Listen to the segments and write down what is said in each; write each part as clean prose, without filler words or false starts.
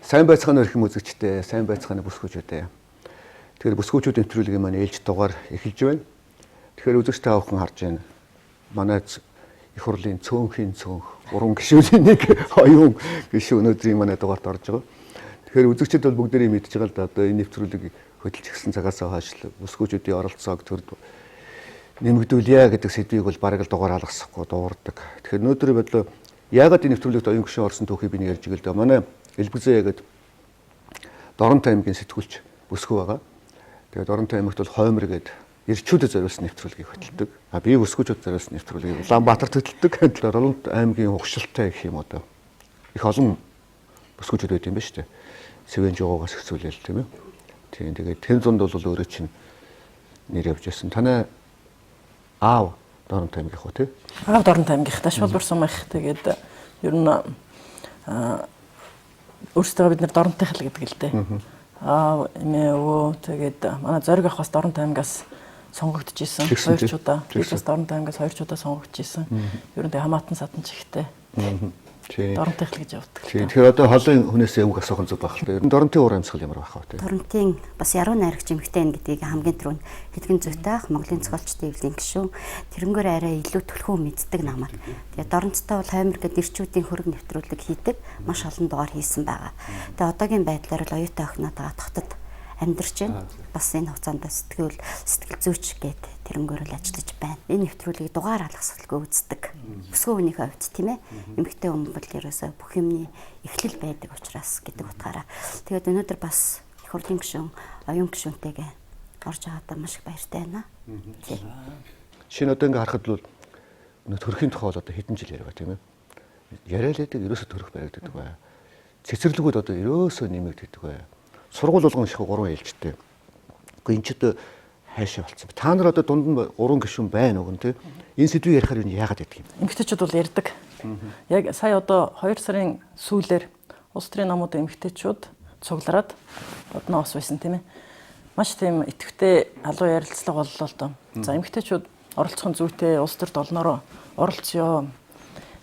Сайн байцгаана өрх үзэгчтэй, сайн байцгаана бүсгүүчтэй. Тэгэхээр бүсгүүчүүд нэвтрүүлгийн маань ээлж дугаар эхэлж байна. Тэгэхээр үзэгчтэй авахын харж байна. Манай их хурлын цөөнхийн цөөнх уран гишүүний нэг оюун гишүү өнөөдрийн манай дугаарт орж байгаа. Тэгэхээр үзэгчид бол бүгдээрээ мэдж байгаа л да одоо энэ нэвтрүүлгийг хөтлж гисэн цагаас хойш бүсгүүчүүдийн оролцоог төрд нэмэгдүүлье гэдэг сэдвийг бол бараг л дугаар алгасахгүй дуурдаг. Тэгэхээр өнөөдөр бодлоо яагаад энэ нэвтрүүлэгт оюун гишүүн орсон түүхийг би нэг ярьж игээл да. Манай Элбэгзээ ягаад Доронтой аймгийн сэтгүүлч бүсгүй байгаа. Тэгээд Доронтой аймагт бол хоймор гээд ирчүүдэд зориулсан нэвтрүүлгийг хөтэлдэг. Би бүсгүүчүүд зориулсан нэвтрүүлгийг Улаанбаатарт хөтэлдэг. Доролт аймгийн угшилтай гэх юм одоо их олон бүсгүүчүүд байд юм ба шүү дээ. Сэвэн жогоогоос хэсүүлэл тийм ээ. Тийм тэгээд тэн зунд бол өөрөө чинь нэр явж байсан. Танай аав Доронтой аймгийнх уу тийм? Аав Доронтой аймгийнх Ташбалбар сумынх. Тэгээд ер нь өөрсдөө бид нэр Доронтой хэл гэдэг л дээ. Эмээ өвөө тэгээд манай зориг ах бас Доронтой аймгаас сонгогдож исэн. 2 удаа. Би бас Доронтой аймгаас 2 удаа сонгогдож исэн. Ер нь хамаатан садан чихтэй. Доронтой хэл гэж явдаг. Тэгэхээр одоо холын хүнээс өвг асуух нь зүг байх л дээ. Ер нь Доронтын уур амьсгал ямар байх вэ? Доронтын бас яруу найрагч эмэгтэй гэдгийг хамгийн түрүүнд хэлгэн зүйтэй ах Монголын зохиолчдын эвлийн гишүүн тэрнгөр арай илүү түлхүү мэддэг намайг. Тэгээ Доронцтой бол хоймор гэдэг ирчүүдийн хөрөг нэвтрүүлэг хийдэг маш олон дугаар хийсэн байгаа. Тэгээ одоогийн байдлаар л оюутай охинотойгоо тогтод амьдарч байна. Бас энэ хугацаанд сэтгэл зүйч гээд тэрнгөр л ажиллаж байна. Энэ нэвтрүүлгийг дугаар алгасгалгүй үздэг. Бүсгүй хүний хувьд тийм ээ. Эмэгтэй хүн бол ерөөсөө бүх юмны эхлэл байдаг учраас гэдэг утгаараа. Тэгээд өнөөдөр бас их хурлын гишүүн, оюун гишүүнтэйгээ орж байгаадаа маш их баяртай байна. Шинэ одоо ингээ харахад бол төрхийн тухай бол одоо хэдэн жил яриа тийм ээ. Яриалаадаг ерөөсөө төрөх баригддаг бай. Цэцэрлэгүүд одоо ерөөсөө нэмэгддэг бай. Сургууль болгон их 3 ээлжтэй. Гэхдээ энэ ч одоо хайшаа болцсон. Та нар одоо дунд нь 3 гишүүн байна уу гэн тий. Энэ сэдвийг ярихаар юу яагаад гэдэг юм? Эмэгтэйчүүд бол ярьдаг. Яг сая одоо 2 сарын сүүлээр улс төрийн намуудын эмэгтэйчүүд цуглараад одноо ус байсан тийм ээ. Маш тийм идэвхтэй алуу ярилцлага боллоо л доо. За эмэгтэйчүүд оролцох нь зүйтэй улс төрд олноороо оролцъё.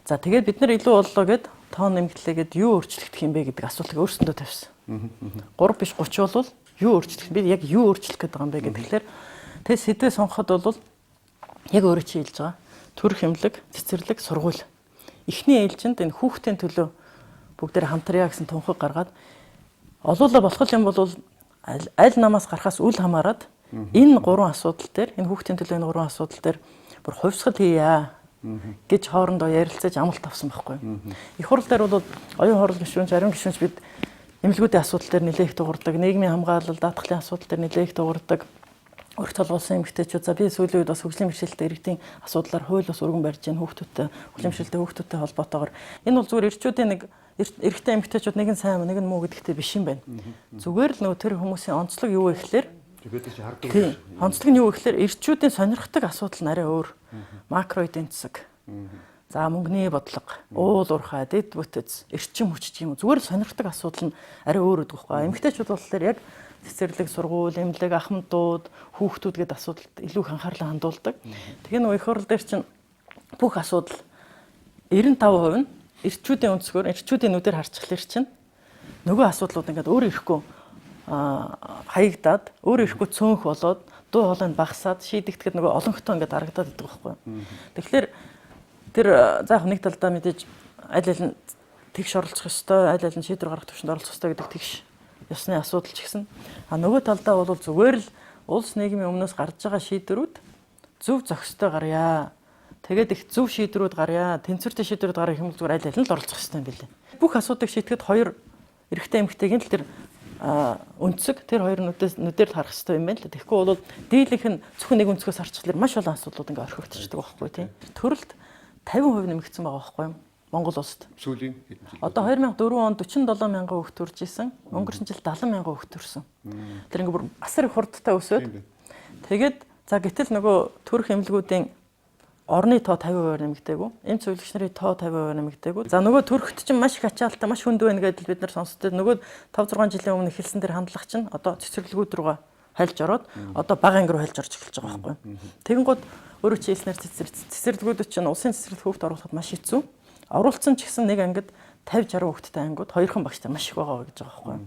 За тэгээд бид нар илүү боллоо гэд тоон нэмэгдлээгээд юу өөрчлөгдөх юм бэ гэдэг асуултыг өөрсөндөө тавьсан. 3 биш 30 болвол юу өөрчлөх бид яг юу өөрчлөх гэдэг юм бэ гэхлээр тэг сэдвээ сонгоход бол яг өөрөө чи хэлж байгаа төрөх эмнэлэг, цэцэрлэг, сургууль. Эхний ээлжинд энэ хүүхдийн төлөө бүгдээр хамтрая гэсэн тунхаг гаргаад олуулаа болох юм бол аль намаас гарахаас үл хамааран энэ 3 асуудал дээр энэ хүүхдийн төлөө энэ 3 асуудал дээр бүр хувьсгал хийя гэж хоорондоо ярилцаж амлалт авсан байхгүй. Их хурл дээр бол оюун хорол гишүүнч, ариун гишүүнч бид эмнэлгүүдийн асуудал дээр нэлээд их дуурдаг, нийгмийн хамгаалал, даатгалын асуудал дээр нэлээд их дуурдаг. Өрх толгойлсон эмэгтэйчүүд за би сүүлийн үед бас хөгжлийн бэрхшээлтэй иргэдийн асуудлаар хууль бас өргөн барьж байна хүүхдүүдтэй, хөгжлийн бэрхшээлтэй хүүхдүүдтэй холбоотойгоор. Энэ бол зүгээр ирчүүдийн нэг эрэгтэй эмэгтэйчүүд нэг нь сайн, нэг нь муу гэдэгтэй биш юм байна. Зүгээр л нөгөө тэр хүмүүсийн онцлог юу вэ гэхэлэр онцлог нь юу вэ гэхэлэр ирчүүдийн сонирхдаг асуудал нь арай өөр. Макро эдийн засаг. За мөнгөний бодлого, уул уурхай, дэд бүтэц, эрчим хүч гэх юм уу зүгээр сонирхдаг асуудал нь арай өөр гэдэг байхгүй. Эмэгтэйчүүд болохоор яг цэцэрлэг, сургууль, эмнэлэг, ахмадууд, хүүхдүүд гэдэг асуудалд илүү их анхаарлаа хандуулдаг. Тэгээ нөгөө их хурл дээр чинь бүх асуудал 95% нь эрчүүдийн өнцгөр, эрчүүдийн нүдээр харчихлаар чинь нөгөө асуудлууд ингээд өөр ирэхгүй хаягдаад, өөр ирэхгүй цөөнх болоод дуу хоолойнд багасаад шийдэгдэхэд нөгөө олонхтой ингээд харагдаад байдаг байхгүй. Тэгэхээр тэр заах нэг талдаа мэдээж аль аль нь тэгш оролцох ёстой, аль аль нь шийдвэр гаргах төвшөнд оролцох ёстой гэдэг тэгш ёсны асуудал ч гэсэн. Нөгөө талдаа бол зүгээр л улс нийгмийн өмнөөс гарч байгаа шийдвэрүүд зөв зохистой гарья. Тэгээд их зөв шийдвэрүүд гарья. Тэнцвэртэй шийдвэрүүд гарах юм бол зүгээр аль аль нь л оролцох ёстой юм билээ. Бүх асуудыг шийдэхэд 2 эрэгтэй эмэгтэйгийн л тэр өнцөг тэр 2 нүдээр харах ёстой юм байна л. Тэгэхгүй бол дийлэнх нь зөвхөн нэг өнцгөөс харчихлаар маш олон асуудлууд ингээ орхигдчихдаг байхгүй тийм. Төрөлд 50% нэмэгдсэн байгаа байхгүй юу? Монгол улсад. Сүүлийн хэдэн жил? Одоо 2004 онд 47 мянган хүүхэд төрж исэн. Өнгөрсөн жил 70 мянган хүүхэд төрсөн. Тэр ингээ бүр асар их хурдтай өсөөд. Тэгээд за гэтэл нөгөө төрөх эмнэлгүүдийн орны тоо 50% нэмэгдээгүй. Эм цэвэрлэгч нарын тоо 50% нэмэгдээгүй. За нөгөө төрөхт чинь маш их ачаалттай, маш хүнд байна гэдэл бид нар сонсдоо. Нөгөө 5-6 жилийн өмнө эхэлсэн тэр хандлага чинь одоо цэцэрлэгүүд рүүгээ хальж ороод одоо бага анги руу хальж орж эхэлж байгаа байхгүй юу. Тэгэнгүүт өөрөө чи хэлснээр цэцэрлэгүүд чинь улсын цэцэрлэг хөвгт оруулахад маш хэцүү. Оруулсан ч гэсэн нэг ангид 50 60 хүүхэдтэй ангууд хоёрхан багштай маш их байгаа гэж байгаа байхгүй.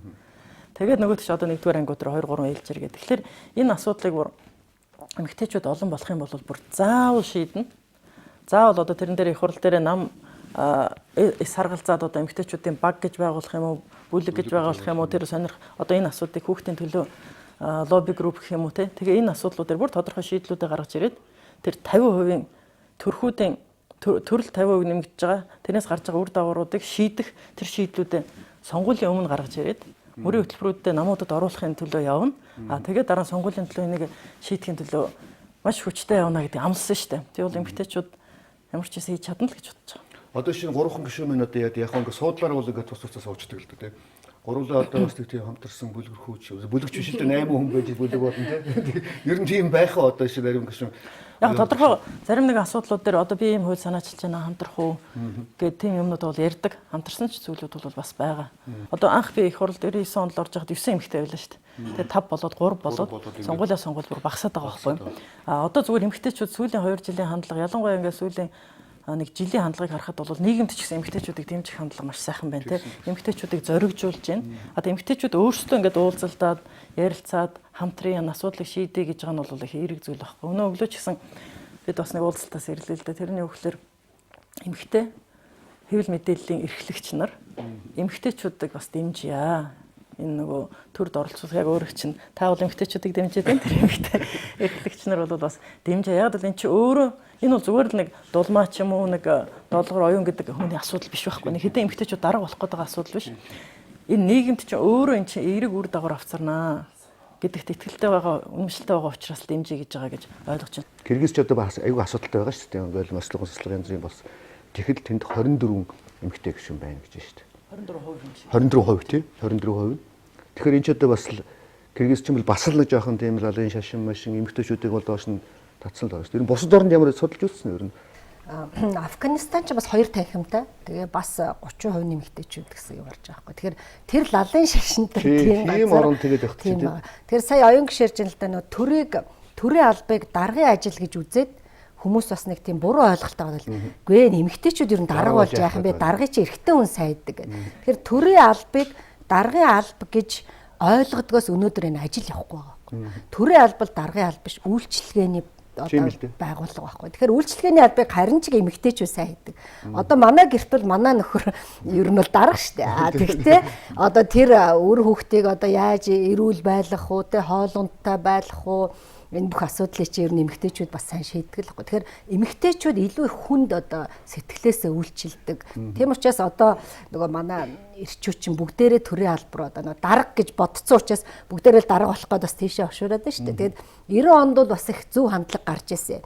Тэгээд нөгөөт ч одоо 1-р ангууд руу 2 3 ээлж иргээд. Тэгэхээр энэ асуудлыг бүр эмэгтэйчүүд олон болох юм бол бүр заавал шийднэ. Заавал одоо тэрэн дээр их хурл дээр нам саргалзаад одоо эмэгтэйчүүдийн баг гэж байгуулах юм уу, бүлэг гэж байгуулах юм уу, тэр сонирх одоо энэ асуудлыг хүүхдийн төлөө лобби групп гэх юм уу те. Тэгээ энэ асуудлуудаар бүр тодорхой шийдлүүдээ гаргаж ирээд тэр 50% төрхүүдийн төрөл 50% нэмэгдэж байгаа. Тэрнээс гарч байгаа үр дагавруудыг шийдэх тэр шийдлүүдээ сонгуулийн өмнө гаргаж ирээд мөрийн хөтөлбөрүүдэд намуудад оруулахын төлөө явна. Тэгээд дараа нь сонгуулийн төлөө энийг шийдэхин төлөө маш хүчтэй явна гэдэг амласан шүү дээ. Тийм бол эмэгтэйчүүд ямар ч юм хийж чадна л гэж бодож байгаа. Одоо шинэ 3хан гишүүн одоо яг ингээ суудлаар бол ингээ тус тусаа суучдаг л дээ. Гурлаа одоо бас тийм хамтарсан бүлгэрхүүч бүлэгч биш л дээ 8 хүн байж бүлэг болно тийм. Ер нь тийм байх уу одоо шинэ нарийн гишүүн. Яг тодорхой зарим нэг асуудлууд дээр одоо би ийм хууль санаачилж байна хамтрах уу гэдэг тийм юмнууд бол ярьдаг. Хамтарсан ч зүйлүүд бол бас байгаа. Одоо анх би их хурлд 99 онд орж байхад 9 эмэгтэй байлаа шүү дээ. Тэгээд 5 болоод 3 болоод сонгуулийн бүр багасаад байгаа байхгүй. Одоо зүгээр эмэгтэйчүүд сүүлийн 2 жилийн хандлага ялангуяа ингээд сүүлийн нэг жилийн хандлагыг харахад бол нийгэмд ч гэсэн эмэгтэйчүүдийг дэмжих хандлага маш сайхан байна тийм. Эмэгтэйчүүдийг зоригжуулж байна. Одоо эмэгтэйчүүд өөрсдөө ингээд уулзалдаад, ярилцаад, хамтрын асуудлыг шийдэе гэж байгаа нь бол их эерэг зүйл байхгүй. Өнөө өглөө ч гэсэн бид бас нэг уулзалтаас ирлээ л дээ. Тэрний өгөхлөөр эмэгтэй хэвлэл мэдээллийн эрхлэгч нар эмэгтэйчүүдийг бас дэмжийа. Энэ нөгөө төрд оролцох яг өөрөө чинь та бол эмэгтэйчүүдийг дэмжиж байна. Тэр эмэгтэй эрхлэгч нар бол бас дэмжээ. Яг л энэ чи өөрөө энэ бол зүгээр л нэг дулмаа ч юм уу нэг долгор оюун гэдэг хүний асуудал биш байхгүй. Нэг хэдэн эмэгтэйчүүд дарга болох гэдэг асуудал биш. Энэ нийгэмд чинь өөрөө энэ чинь эерэг үр дагавар авцарнаа гэдэгт итгэлтэй байгаа, үнэмшилтэй байгаа учраас дэмжиж гэж байгаа гэж ойлгож байна. Киргиз ч одоо бас айгүй асуудалтай байгаа шүү дээ. Ингээл маслаг янз бүрийн бас тэгэхэд тэнд 24 эмэгтэй гишүүн байна гэж байна шүү дээ. 24% тийм 24%. Тэгэхээр энэ ч одоо бас Киргиз ч юм бол бас л нэг жоохон тийм л алын шашин машин эмэгтэйчүүдийг бол доош нь татсан л байгаа шүү дээ. Бусад орнд ямар судалж үзсэн юм ер нь? Афганистан ч бас 2 танхимтай. Тэгээ бас 30% нэмэгтэйчүүд гэсэн юм гарч байгаа байхгүй. Тэгэхээр тэр лалын шашинтай тийм орон тэгээд байх чинь тийм. Тэгэхээр сая оюун гишэрж ин л да нөө төрийн албыг даргын ажил гэж үзээд хүмүүс бас нэг тийм буруу ойлголт байгаа л. Гүй нэмэгтэйчүүд ер нь дарга болж яах юм бэ? Даргын чи эрэгтэй хүн сайддаг. Тэгэхээр төрийн албыг даргын алба гэж ойлгодгоос өнөөдөр энэ ажил явахгүй байгаа байхгүй. Төрийн алба л даргын алба биш, үйлчилгээний байгууллага байхгүй. Тэгэхээр үйлчилгээний албыг харин ч эмэгтэйчүүд сайн хийдэг. Одоо манай гэрт бол манай нөхөр ер нь бол дарга штэ. Тэгтээ одоо тэр үр хүүхдийг одоо яаж эрүүл байлгах уу, тэ хоолундтай байлгах уу, энэ бүх асуудлыг чи ер нь эмэгтэйчүүд бас сайн шийддэг л байхгүй. Тэгэхээр эмэгтэйчүүд илүү их хүнд одоо сэтгэлээсээ үйлчилдэг. Тийм учраас одоо нөгөө манай эрчүүд чинь бүгдээрээ төрийн албар одоо нөгөө дарга гэж бодцсон учраас бүгдээрээ л дарга болох гээд бас тийшээ овшуураад байна шүү дээ. Тэгээд 90 онд бол бас их зөв хандлага гарч ирсэн.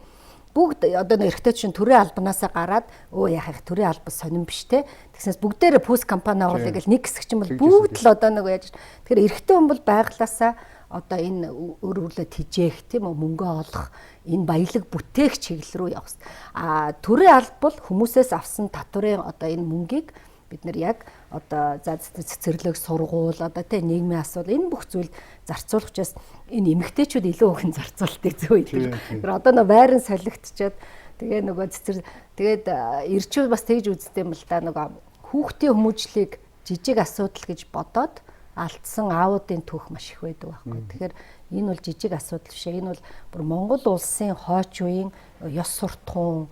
Бүгд одоо нэг эрэгтэй чинь төрийн албанаасаа гараад өө яах их төрийн албас сонирн биш те. Тэгснээс бүгдээрээ пүүс компани агуулъя гэж нэг хэсэг чинь бол бүгд л одоо нөгөө яаж. Тэгэхээр эрэгтэй хүн бол байглаасаа одоо энэ өөрөөлөө тижээх тийм үү мөнгө олох энэ баялаг бүтээх чиглэл рүү явах. Төрийн алба бол хүмүүсээс авсан татварын одоо энэ мөнгийг бид нар яг одоо цэцэрлэг сургууль одоо тийм нийгмийн асуудал энэ бүх зүйл зарцуулах учраас энэ эмэгтэйчүүд илүү өгөн зарцуулалтыг зөө идэг. Тэр одоо нөгөө байран солигдчиход тэгээ нөгөө тэгээд ирчүүд бас тэгж үздэг юм л да нөгөө хүүхдийн хүмүүжлийг жижиг асуудал гэж бодоод алдсан аавуудын түүх маш их байдаг байхгүй. Тэгэхээр энэ бол жижиг асуудал биш. Энэ бол бүр Монгол улсын хойч үеийн ёс суртахуун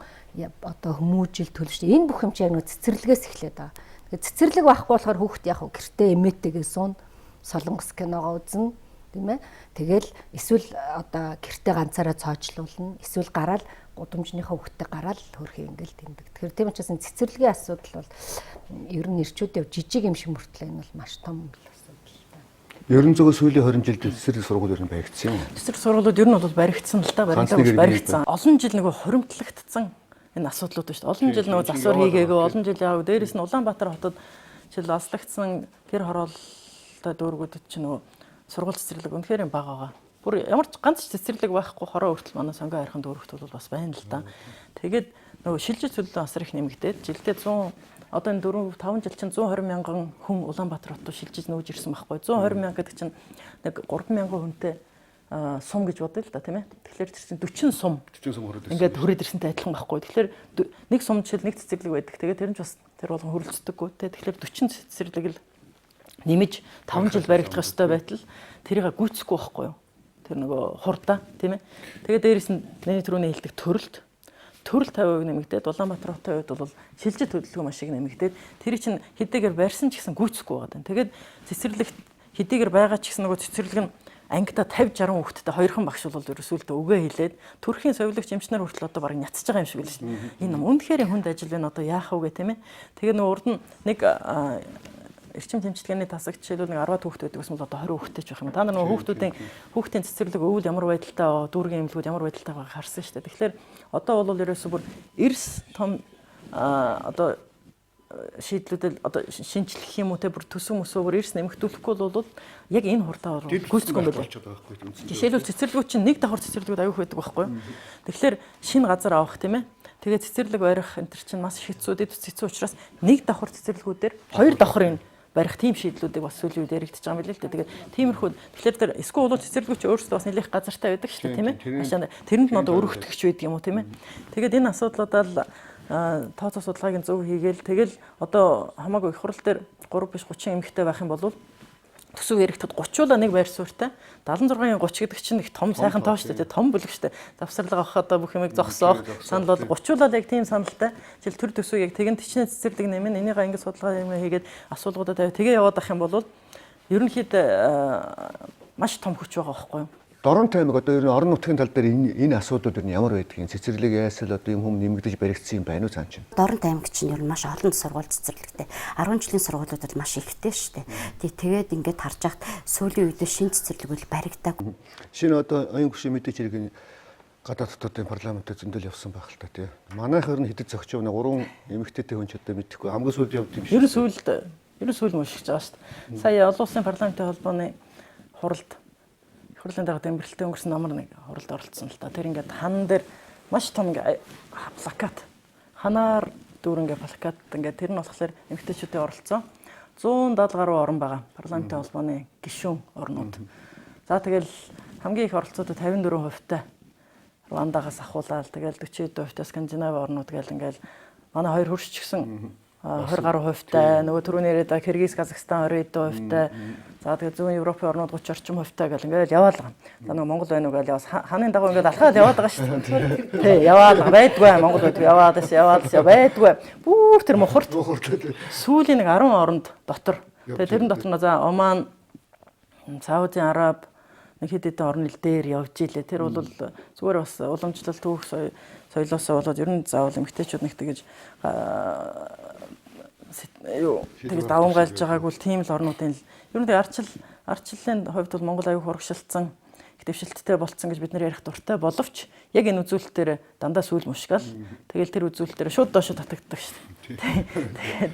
одоо хүмүүжил төлөвшөл энэ бүх юм чи яг нэг цэцэрлэгээс эхлээд байгаа. Тэгээд цэцэрлэг байхгүй болохоор хүүхд яг гэртээ эмээтэйгээ суун солонгос киногоо үзнэ тийм ээ. Тэгэл эсвэл одоо гэртээ ганцаараа цоочлуулна. Эсвэл гараад гудамжныхаа хүүхдтэй гараад хөрхий ингээл тэмдэг. Тэгэхээр тийм учраас энэ цэцэрлэгийн асуудал бол ер нь ирчүүдээ жижиг юм шиг мөртлөө энэ бол маш том Ерөн зөвхөн сүүлийн 20 жилд цэцэрлэг сургууль ер нь баригдсан юм. Цэцэрлэг сургуулиуд ер нь бол баригдсан л та баригдсан. Олон жил нөгөө хоримтлагдсан энэ асуудлууд шүү дээ. Олон жил нөгөө засвар хийгээгүй, олон жил яг дээрээс нь Улаанбаатар хотод жил аслагдсан гэр хороолтой дүүргүүдэд чинь нөгөө сургууль цэцэрлэг үнэхээр бага байгаа. Бүр ямар ч ганц цэцэрлэг байхгүй хороо хүртэл манай сонгоо харихын дүүргт бол бас байна л да. Тэгээд нөгөө шилжиж төлөө асар их нэмэгдээд жилдээ 100 одоо энэ 4-5 жил чинь 120 мянган хүн Улаанбаатар хотод шилжиж нүүж ирсэн байхгүй. 120 мянга гэдэг чинь нэг 3 мянган хүнтэй сум гэж бодъё л да тийм ээ. Тэгэхээр тэр чинь 40 сум. 40 сум хөрөөд Ингээд хүрээд ирсэнтэй адилхан байхгүй. Тэгэхээр нэг сум жишээл нэг цэцэрлэг байдаг. Тэгээд тэр нь ч бас тэр болгон хөрөлцдөггүй те. Тэгэхээр 40 цэцэрлэг л нэмж 5 жил баригдах ёстой байтал тэрийг гүйцэхгүй байхгүй юу? Тэр нөгөө хурдаа тийм ээ. Тэгээд дээрэс нь миний түрүүний хэлдэг төрөлт 50% нэмэгдээд Улаанбаатар хотын хувьд бол шилжит хөдөлгөөн маш их нэмэгдээд тэр чинь хэдийгээр барьсан ч гэсэн гүйцэхгүй байгаа. Тэгээд цэцэрлэгт хэдийгээр байгаа ч гэсэн нөгөө цэцэрлэг нь ангида 50-60 хүүхэдтэй хоёрхан багш бол ерөөсөлдөө үгээ хэлээд төрхийн совилогч эмчнэр хүртэл одоо баг няцж байгаа юм шиг л шүү дээ. Энэ үнэхээр хүнд ажил байна одоо яах вэ тийм ээ. Тэгээ нөгөө урд нь нэг эрчим тэмцэлгээний тасагч жишээлбэл нэг 10 хүүхэд байдаг гэсэн бол одоо 20 хүүхэдтэй ч байх юм. Та нар нөгөө хүүхдийн цэцэрлэг өвөл ямар байдалтай дүүргийн эмнэлгүүд ямар байдалтай байгааг харсан шүү дээ. Тэгэхээр одоо бол ерөөсөө бүр эрс том одоо шийдлүүдэл одоо шинжлэх юм уу те бүр төсөв мөсөө бүр эрс нэмэгдүүлэхгүй бол яг энэ хурдаа гүйцэхгүй юм байна. Жишээлбэл цэцэрлэгүүд чинь нэг давхар цэцэрлэгүүд аюух байдаг байхгүй юу? Тэгэхээр шинэ газар авах тийм ээ. Тэгээд цэцэрлэг барих энэ төр чинь маш хэцүү хэцүү учраас нэг давхар цэцэрлэгүүдээр хоёр давхрын барих тийм шийдлүүдийг бас сүүлийн үед яригдчихэж байгаа юм билээ л дээ. Тэгээд тиймэрхүү тэгэхээр тэр эсвэл цэцэрлэгч өөрсдөө бас нэлээд газартай байдаг шүү дээ тийм ээ. Тэрэнд нь одоо өргөтгөгч байдаг юм уу тийм ээ. Тэгээд энэ асуудлуудаа л тооцоо судалгааг зөв хийгээл тэгэл одоо хамаагүй их хурал дээр 3 биш 30 эмэгтэй байх юм бол төсөв яригдад 30-уулаа нэг байр суурьтай 76-ын 30 гэдэг чинь их том сайхан тоо шүү дээ. Том бүлэг шүү дээ. Давсарлага авах одоо бүх юмыг зогсоох санал бол 30-уулаа яг тийм саналтай. Жишээл төр төсөв яг тэгэн тичнээ цэцэрлэг нэмэн энийгээ ингэ судалгаа юм хийгээд асуулгуудаа тавь тэгээ яваад ах юм бол ерөнхийдөө маш том хүч байгаа байхгүй юу? Дорон таймыг одоо ер нь орон нутгийн тал дээр энэ асуудлууд ер нь ямар байдгийг цэцэрлэг яасэл одоо юм хүм нэмэгдэж баригдсан юм байна уу цаан чинь. Дорон таймг чинь ер нь маш олон сургууль цэцэрлэгтэй 10 жилийн сургуулиудад маш ихтэй шүү дээ. Тэгээд ингээд харж хахад сүүлийн үед шинэ цэцэрлэгүүд баригдаагүй. Шинэ одоо оюун гүшийн мэдээж хэрэг гадаад дотоодын парламентд зөндөл явсан байх л та тий. Манайх ер нь хэдэд зөгч явна 3 эмэгтэйтэй хүн ч одоо мэдэхгүй хамгийн сүүлд явд юм шиг. Ер нь сүүл мөшгөж байгаа шүү дээ. Сая олон улсын парламентын холбооны хуралд хурлын дарга дэмбэрэлтэй өнгөрсөн номер нэг хуралд оролцсон л та. Тэр ингээд хан дээр маш том плакат. Ханаар дүүрэнгээ плакат ингээд тэр нь болохоор эмэгтэйчүүдийн оролцсон. 170 гаруй орн байгаа. Парламентын холбооны гишүүн орнууд. За тэгэл хамгийн их оролцоодод 54%-тай Руандагаас ахуулаад тэгэл 40%-тай Скандинав орнууд гээл ингээд манай хоёр хөрш ч гэсэн 20 гаруй хувьтай нөгөө түрүүний яриад Киргиз, Казахстан 20%-тай. За тэгээд зүүн Европын орнууд 30 орчим хувьтай гэл ингээл яваал байгаа. За нөгөө Монгол байна уу гэл яваас ханы дагуу ингээд алхаад яваад байгаа шүү дээ. Тий, яваал байдгүй Монгол байдаг яваад байдгүй. Бүр тэр мохорт. Сүүлийн нэг 10 оронд дотор. Тэгээд тэрэн дотор нь за Оман, Саудын Араб нэг хэд хэдэн орны дээр явж илээ. Тэр бол зүгээр бас уламжлалт түүх соёлоосоо болоод ер нь заавал эмэгтэйчүүд нэг тэгэж тэгэж давамгайлж байгаагүй л тийм л орнуудын ер нь арчлалын хувьд бол Монгол аюул хурагшилсан их дэвшилттэй болцсон гэж бид нэр ярих дуртай боловч яг энэ үзүүлэлтээр дандаа сүүл мушгаал тэгэл тэр үзүүлэлтээр шууд доошо татагддаг шүү дээ. Тэгээд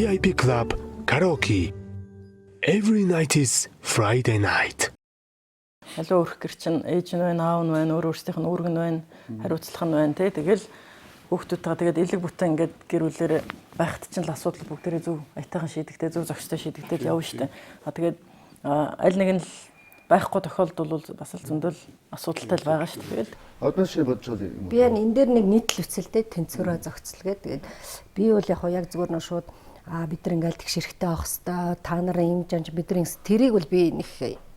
VIP Club Karaoke. Every night is Friday night. Алуу өрх гэр чинь ээж нь байна, аав нь байна, өөрсдийнх нь үүрэг нь байна, хариуцлага нь байна тий. Тэгэл хүүхдүүдтэйгээ тэгээд элэг бүтэн ингээд гэр бүлээр байхад чинь л асуудал бүгдээрээ зөв аятайхан шийдэгдээ, зөв зохистой шийдэгдээд явна штэ. Тэгээд аль нэг нь л байхгүй тохиолдол бол бас л зөндөл асуудалтай л байгаа штэ. Тэгэл Одоо шинэ бодож байгаа юм. Би энэ дээр нэг нийтлэл үцэлтэй тэнцвэрөө зохицолгээд тэгээд би бол яг зүгээр нь шууд бид нар ингээл тэгш хэрэгтэй авах хэвээр та нарын юм жанж бидний тэрийг бол би нэг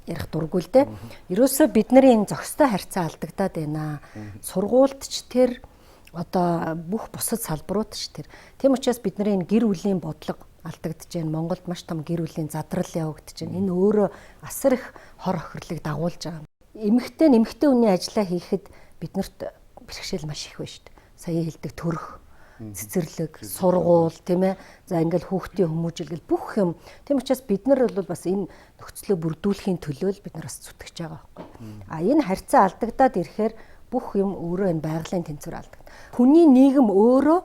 ярих дурггүй л дээ. Ерөөсөө бидний энэ зохистой харьцаа алдагдаад байна. Сургуульд ч тэр одоо бүх бусад салбарууд ч тэр. Тийм учраас бидний энэ гэр бүлийн бодлого алдагдж байна. Монголд маш том гэр бүлийн задрал явагдаж байна. Энэ өөрөө асар их хор охирлыг дагуулж байгаа. Эмэгтэй хүний ажлаа хийхэд биднэрт бэрхшээл маш их байна шүү дээ. Сая хэлдэг төрөх, цэцэрлэг, сургууль, тийм ээ. За ингээл хүүхдийн хүмүүжил бүх юм. Тийм учраас бид нар бол бас энэ нөхцөлөө бүрдүүлэхийн төлөө бид нар бас зүтгэж байгаа байхгүй. А энэ харьцаа алдагдаад ирэхээр бүх юм өөрөө энэ байгалийн тэнцвэр алдагдана. Хүний нийгэм өөрөө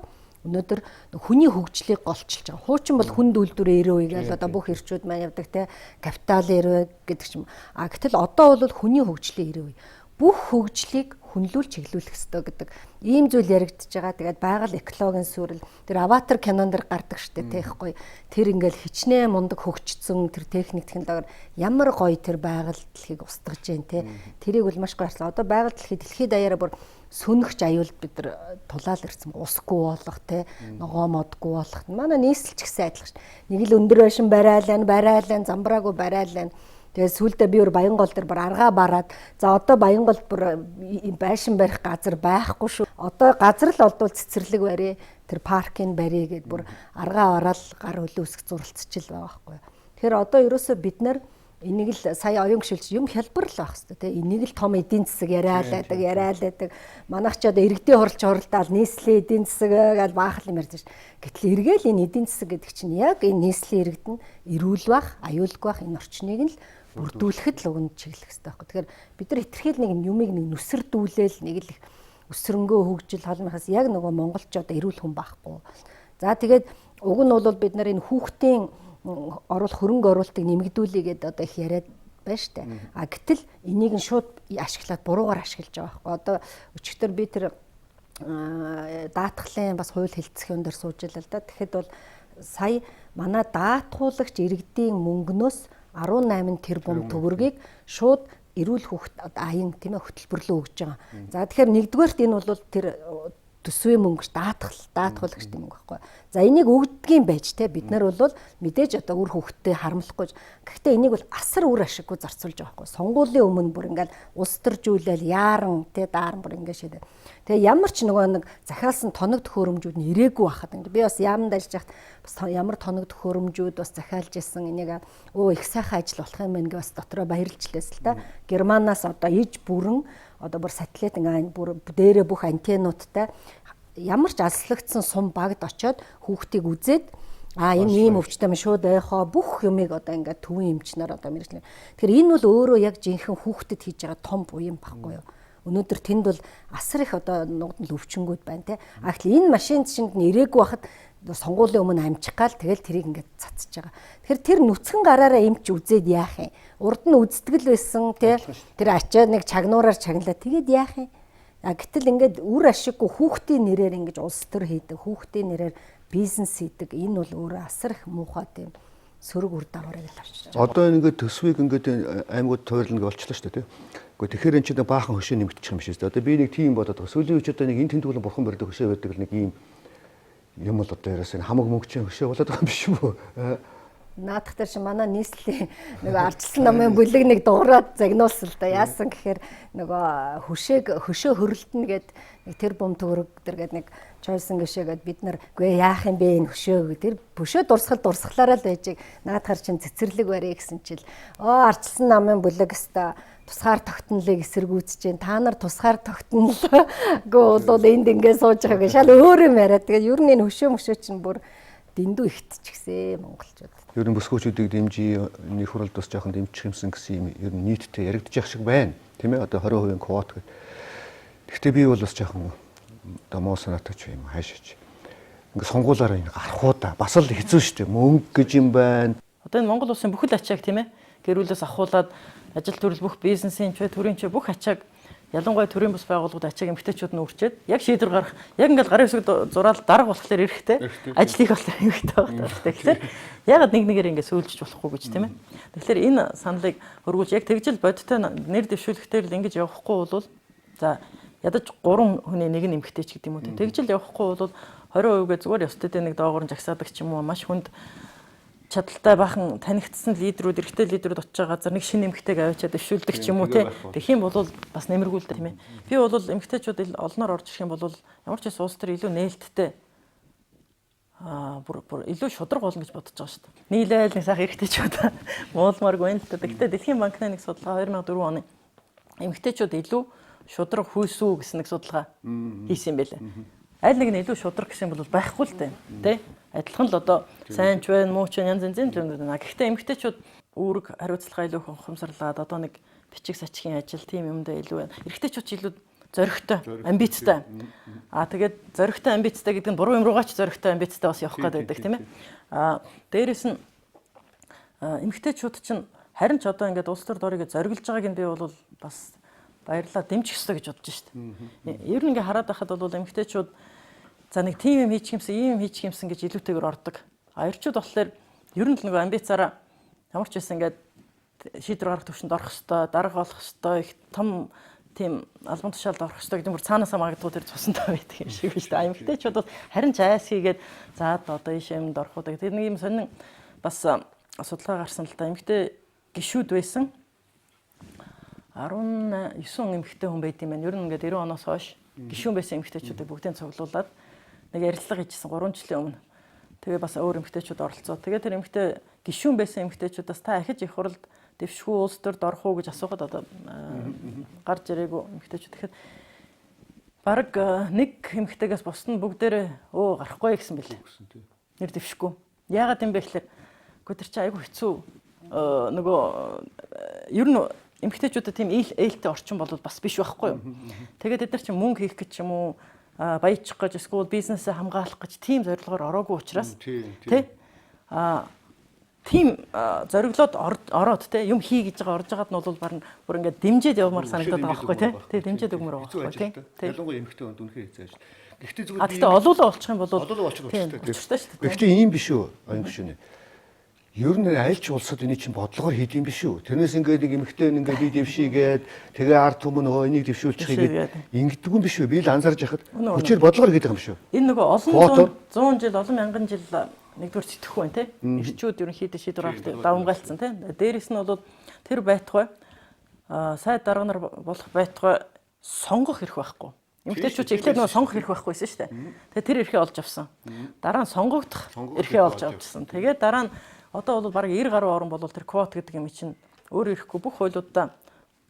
өнөөдөр хүний хөгжлийг голчилж байгаа. Хуучин бол хүнд үйлдвэрээ ирээ үегээл одоо бүх ирчүүд маань явдаг те капитал ирээ гэдэг ч юм. А гэтэл одоо бол хүний хөгжлийн ирээ үе. Бүх хөгжлийг хүнлүүл чиглүүлэх ёстой гэдэг ийм зүйл яригдчихэж байгаа. Тэгээд байгаль экологийн сүрэл тэр аватар кинон дэр гардаг штэ тэгэхгүй. Тэр ингээл хичнээн мундаг хөгжсөн тэр техник технологиор ямар гоё тэр байгаль дэлхийг устгаж जैन те. Тэрийг бол маш гоё арслаа. Одоо байгаль дэлхийд даяараа бүр сөнөгч аюул бид нар тулаал ирсэн. Усгүй болох те ногоо модгүй болох. Манай нийслэл ч гэсэн адилхан штэ. Нэг л өндөр байшин барайлаа, замбраагүй барайлаа. Тэгээ сүүлдээ би өөр Баянгол дээр бүр аргаа бараад за одоо Баянголд бүр байшин барих газар байхгүй шүү. Одоо газар л олдвол цэцэрлэг барья. Тэр паркинг барья гэд бүр аргаа ороод гар хөлөө үсгэж зуралцчихил байгаа байхгүй. Тэгэхээр одоо ерөөсөө бид нар энийг л сая оюун гүшилж юм хялбар л байх хэвээр те. Энийг л том эдийн засаг яриалаадаг. Манайх ч одоо иргэдийн хуралдаал нийслэлийн эдийн засаг гэж баахал юм ярьж байна. Гэтэл эргээл энэ эдийн засаг гэдэг чинь яг энэ нийслэлийн иргэд нь эрүүл байх, аюулгүй байх энэ орчныг нь л бүрдүүлэхэд л өгнө чиглэх хэрэгтэй байхгүй. Тэгэхээр бид нар хитрхийл нэг юмыг нэг нүсэрдүүлээл нэг л их өсрөнгөө хөгжил холмохоос яг нөгөө монголч одоо эрүүл хүн байхгүй. За тэгээд уг нь бол бид нар энэ хүүхдийн хөрөнгө оруулалтыг нэмэгдүүлээгээд одоо их яриад байна штэ. А гэтэл энийг нь шууд ашиглаад буруугаар ашиглаж байгаа байхгүй. Одоо өчигдөр би тэр даатгалын бас хууль хэлцэх юм дээр сууж илаа л да. Тэгэхэд бол сая манай даатгуулагч иргэдийн мөнгнөөс 18 тэрбум төгрөгийг шууд эрүүл хүүхд аян тийм ээ хөтөлбөрлөө өгж байгаа. За тэгэхээр нэгдүгээрт энэ бол тэр төсвийн мөнгөш даатгуулагч тийм мөнгө байхгүй. За энийг өгдөгийм байж те бид нар бол мэдээж одоо үр хүүхдтэй харамлахгүй. Гэхдээ энийг бол асар үр ашиггүй зарцуулж байгаа байхгүй. Сонгуулийн өмнө бүр ингээл улс төржүүлэл яаран те дааран бүр ингээд шийдэ. Тэгээ ямар ч нөгөө нэг захиалсан тоног төхөөрөмжүүд нь ирээгүй байхад ингээд би бас яамд ажиллаж бас ямар тоног төхөөрөмжүүд бас захиалж исэн энийг их сайхан ажил болох юм байна гэж бас дотроо баярлжлээс л та. Германаас одоо иж бүрэн одоо бүр сателлит ингээд бүр дээрээ бүх антеннуудтай ямар ч алслагдсан сум багд очоод хүүхдийг үзээд энэ ийм өвчтэй юм шууд байхаа бүх юмыг одоо ингээд төвийн эмчнэр одоо мэрэгчлээ. Тэгэхээр энэ бол өөрөө яг жинхэнэ хүүхдэд хийж байгаа том буян баггүй юу? Өнөөдөр тэнд бол асар их одоо нуугдал өвчнгүүд байна те. А гэтэл энэ машин шинд нэрээгүй байхад сонгуулийн өмнө амжих гал тэгэл тэрийг ингээд цацж байгаа. Тэгэхээр тэр нүцгэн гараараа эмч үзээд яах юм? Урд нь үздэгэл байсан те. Тэр ачаад нэг чагнуураар чагналаа. Тэгээд яах юм? А гэтэл ингээд үр ашиггүй хүүхдийн нэрээр ингэж улс төр хийдэг, хүүхдийн нэрээр бизнес хийдэг. Энэ бол өөрөө асар их муухай тийм сөрөг үр дагаврыг л авчирч байгаа. Одоо ингээд төсвийг ингээд аймагуд тойрлно гэж болчихлоо шүү дээ тийм. Гэхдээ тэгэхээр эн чинь баахан хөшөө нэмэгдчих юм шиг шүү дээ. Одоо би нэг тийм бодоод байгаа. Сүүлийн үед одоо нэг энэ тэнтгүүлэн бурхан барьдаг хөшөө байдаг л нэг ийм юм бол одоо ерөөсөө хамаг мөнгөчийн хөшөө болоод байгаа юм биш үү? Наадах дээр чи манай нийслэлийн нөгөө ардчилсан намын бүлэг нэг дуурайд загнуулсан л да. Яасан гэхээр нөгөө хөшөө хөрөлдөнө гэд нэг тэр бум төгрөг дэргээд нэг чойсон гişээгээд бид нар үгүй яах юм бэ энэ хөшөө тэр хөшөө дурсгалаараа л байжиг наадахар чин цэцэрлэг барья гэсэн чил ардчилсан намын бүлэг өста тусгаар тогтнолыг эсэргүүцэж जैन та нар тусгаар тогтнолгүй бол энд ингээд сууж байгаа гэж шал өөр юм яриад тэгээд ер нь энэ хөшөө чинь бүр дэндүү ихтчихсэн монголчууд. Ер нь бүсгүүчүүдийг дэмжиж нэг хуралд бас жоохон дэмжих юмсан гэсэн юм ер нь нийтдээ яригдчих шиг байна. Тийм ээ одоо 20% квот гэдэг. Гэхдээ би бол бас жоохон одоо муу санаатай ч юм хайшаач. Ингээ сонгуулаараа энэ гарахуудаа бас л хэцүү шүү дээ. Мөнгө гэж юм байна. Одоо энэ Монгол улсын бүхэл ачааг тийм ээ гэрүүлээс ахуулаад ажил төрөл бүх бизнесийн ч төрийн ч бүх ачааг ялангуяа төрийн бас байгууллагууд ачааг эмгтээчүүд нь үрчээд яг шийдвэр гарах яг ингээл гарын хэсэг зураал дарга болохоор эрэхтэй ажил хийх болохоор эмгтээ байгаа. Тэгэхээр ягаад нэг нэгээр ингээ сөүлжиж болохгүй гэж тийм ээ. Тэгэхээр энэ саналыг хөргүүлж яг тэгжил бодиттой нэр дэвшүүлэхтэй л ингэж явахгүй бол за ядаж 3 хүний нэг нь эмгтээч гэдэг юм уу тийм. Тэгжил явахгүй бол 20% зүгээр ёстой дэ нэг доогоор жагсаадаг ч юм уу маш хүнд чадaltaй бахан танигдсан лидерүүд, эрэгтэй лидерүүд очиж байгаа газар нэг шинэ эмэгтэйг аваачаад дэвшүүлдэг ч юм уу тийм. Тэгэх юм бол бас нэмэргүүлдэг тийм ээ. Би бол эмэгтэйчүүд олноор орж ирэх юм бол ямар ч улс төр илүү нээлттэй бүр илүү шудраг болно гэж бодож байгаа шүү дээ. Нийлээл нэг сайхан эрэгтэйчүүд муулмааргүй байна л да. Гэхдээ Дэлхийн банкны нэг судалгаа 2004 оны эмэгтэйчүүд илүү шудраг хүйсүү гэсэн нэг судалгаа хийсэн юм байлаа. Аль нэг нь илүү шудраг гэсэн бол байхгүй л дээ. Тэ? Адилхан л одоо сайн ч байна, муу ч байна, янз янзын юм байна. Гэхдээ эмэгтэйчүүд үүрэг хариуцлага илүү ухамсарлаад одоо нэг бичиг сачгийн ажил тийм юмдаа илүү байна. Эрэгтэйчүүд ч илүү зоригтой, амбицтай. Тэгээд зоригтой, амбицтай гэдэг нь буруу юм руугаач зоригтой, амбицтай бас явах гэдэг тийм ээ. Дээрээс нь эмэгтэйчүүд чинь харин ч одоо ингээд улс төр дорыг зориглож байгааг нь би бол бас баярлалаа дэмжих ёстой гэж бодож шүү дээ. Ер нь ингээд хараад байхад бол эмэгтэйчүүд за нэг тийм юм хийчих юмсан, ийм юм хийчих юмсан гэж илүүтэйгээр ордог. Эрчүүд болохоор ер нь л нөгөө амбицаараа ямар ч байсан ингээд шийдвэр гаргах төвшөнд орох ёстой, дарга болох ёстой, их том тийм албан тушаалд орох ёстой гэдэг нь бүр цаанаасаа магадгүй тэр цусантай байдаг юм шиг биш үү. Эмэгтэйчүүд бол харин ч айс хийгээд за одоо ийш юмд орох уу гэдэг. Тэр нэг юм сонин бас судалгаа гарсан л да. Эмэгтэй гишүүд байсан 19 эмэгтэй хүн байд юм байна. Ер нь ингээд 90 оноос хойш гишүүн байсан эмэгтэйчүүдийг бүгдийг цуглуулад нэг ярилцлага хийжсэн 3 жилийн өмнө. Тэгээ бас өөр эмэгтэйчүүд оролцоо. Тэгээ тэр эмэгтэй гишүүн байсан эмэгтэйчүүдээс та ахиж их хурлд дэвшгүй улс төрд орох уу гэж асуухад одоо гарч ирээгүй эмэгтэйчүүд. Тэгэхээр баг нэг эмэгтэйгээс бусд нь бүгдээрээ гарахгүй гэсэн бэлээ. Нэр дэвшгүй. Яагаад юм бэ гэхээр үгүй тэр чи айгүй хэцүү нөгөө ер нь эмэгтэйчүүдэд тийм ээлтэй орчин бол бас биш байхгүй юу. Тэгээд эдгээр чи мөнгө хийх гэж юм уу баяжчих гэж эсвэл бизнесээ хамгаалах гэж тийм зорилгоор ороогүй учраас тий тийм зориглоод ороод те юм хий гэж байгаа орж байгаад нь бол бүр ингээд дэмжиж явмаар санагдаад байгаа байхгүй те. Тэгээ дэмжиж өгмөр байгаа байхгүй те. Ялангуяа эмэгтэй хүнд үнэхээр хэцүү ажил. Гэхдээ зүгээр гэхдээ олоолаа болчих юм бол олоолаа болчих учиртай шүү дээ. Гэхдээ ийм биш үү аян гүшүүнэ. Ер нь аль ч улсад энийг чинь бодлогоор хийдэм биш үү. Тэрнээс ингээд нэг эмэгтэй ингээд би дэвшийгээд тэгээ ард түмэн энийг дэвшүүлчих гээд ингэдэг юм биш үү. Би л анзаарж яхад хүчээр бодлогоор хийдэг юм биш үү. Энэ нөгөө олон 100 жил олон мянган жил нэгдүгээр сэтгэхгүй байна те. Ирчүүд ерөнхийдөө шийдвэр гаргах давамгайлцсан те. Дээрээс нь бол тэр байтугай сайд дарга нар болох байтугай сонгох эрх байхгүй. Эмэгтэйчүүд эхлээд нөгөө сонгох эрх байхгүйсэн шүү дээ. Тэгээ тэр эрхээ олж авсан. Дараа нь сонгогдох эрхээ олж авчихсан. Тэгээд дараа нь одоо бол бараг 90 гаруй орн бол тэр квот гэдэг юм чинь өөр ирэхгүй бүх хуйлуудаа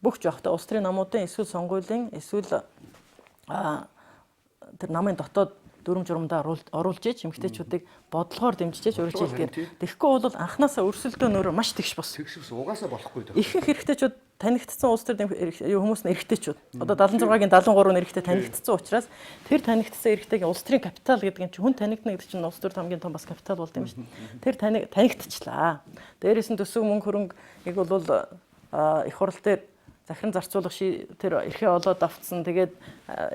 бүх жоохтой улс төрийн намуудын эсвэл сонгуулийн эсвэл тэр намын дотоод дүрм журамдаа оруулж иж эмэгтэйчүүдийг бодлогоор дэмжиж өөрчлөж хэлдэг. Тэгэхгүй бол анханасаа өрсөлдөө нөр маш тэгш бос. Тэгш бос угаасаа болохгүй дээ. Ихэнх эрэгтэйчүүд танигдсан улс төр хүмүүс нь эрэгтэйчүүд. Одоо 76-гийн 73 нь эрэгтэй танигдсан учраас тэр танигдсан эрэгтэйгийн улс төрийн капитал гэдэг нь чинь хүн танигдна гэдэг чинь улс төрд хамгийн том бас капитал болд юм шүү дээ. Тэр танигдчихлаа. Дээрээс нь төсөв мөнгө хөрөнгөийг бол их хурл дээр захиран зарцуулах тэр эрхээ олоод авцсан. Тэгээд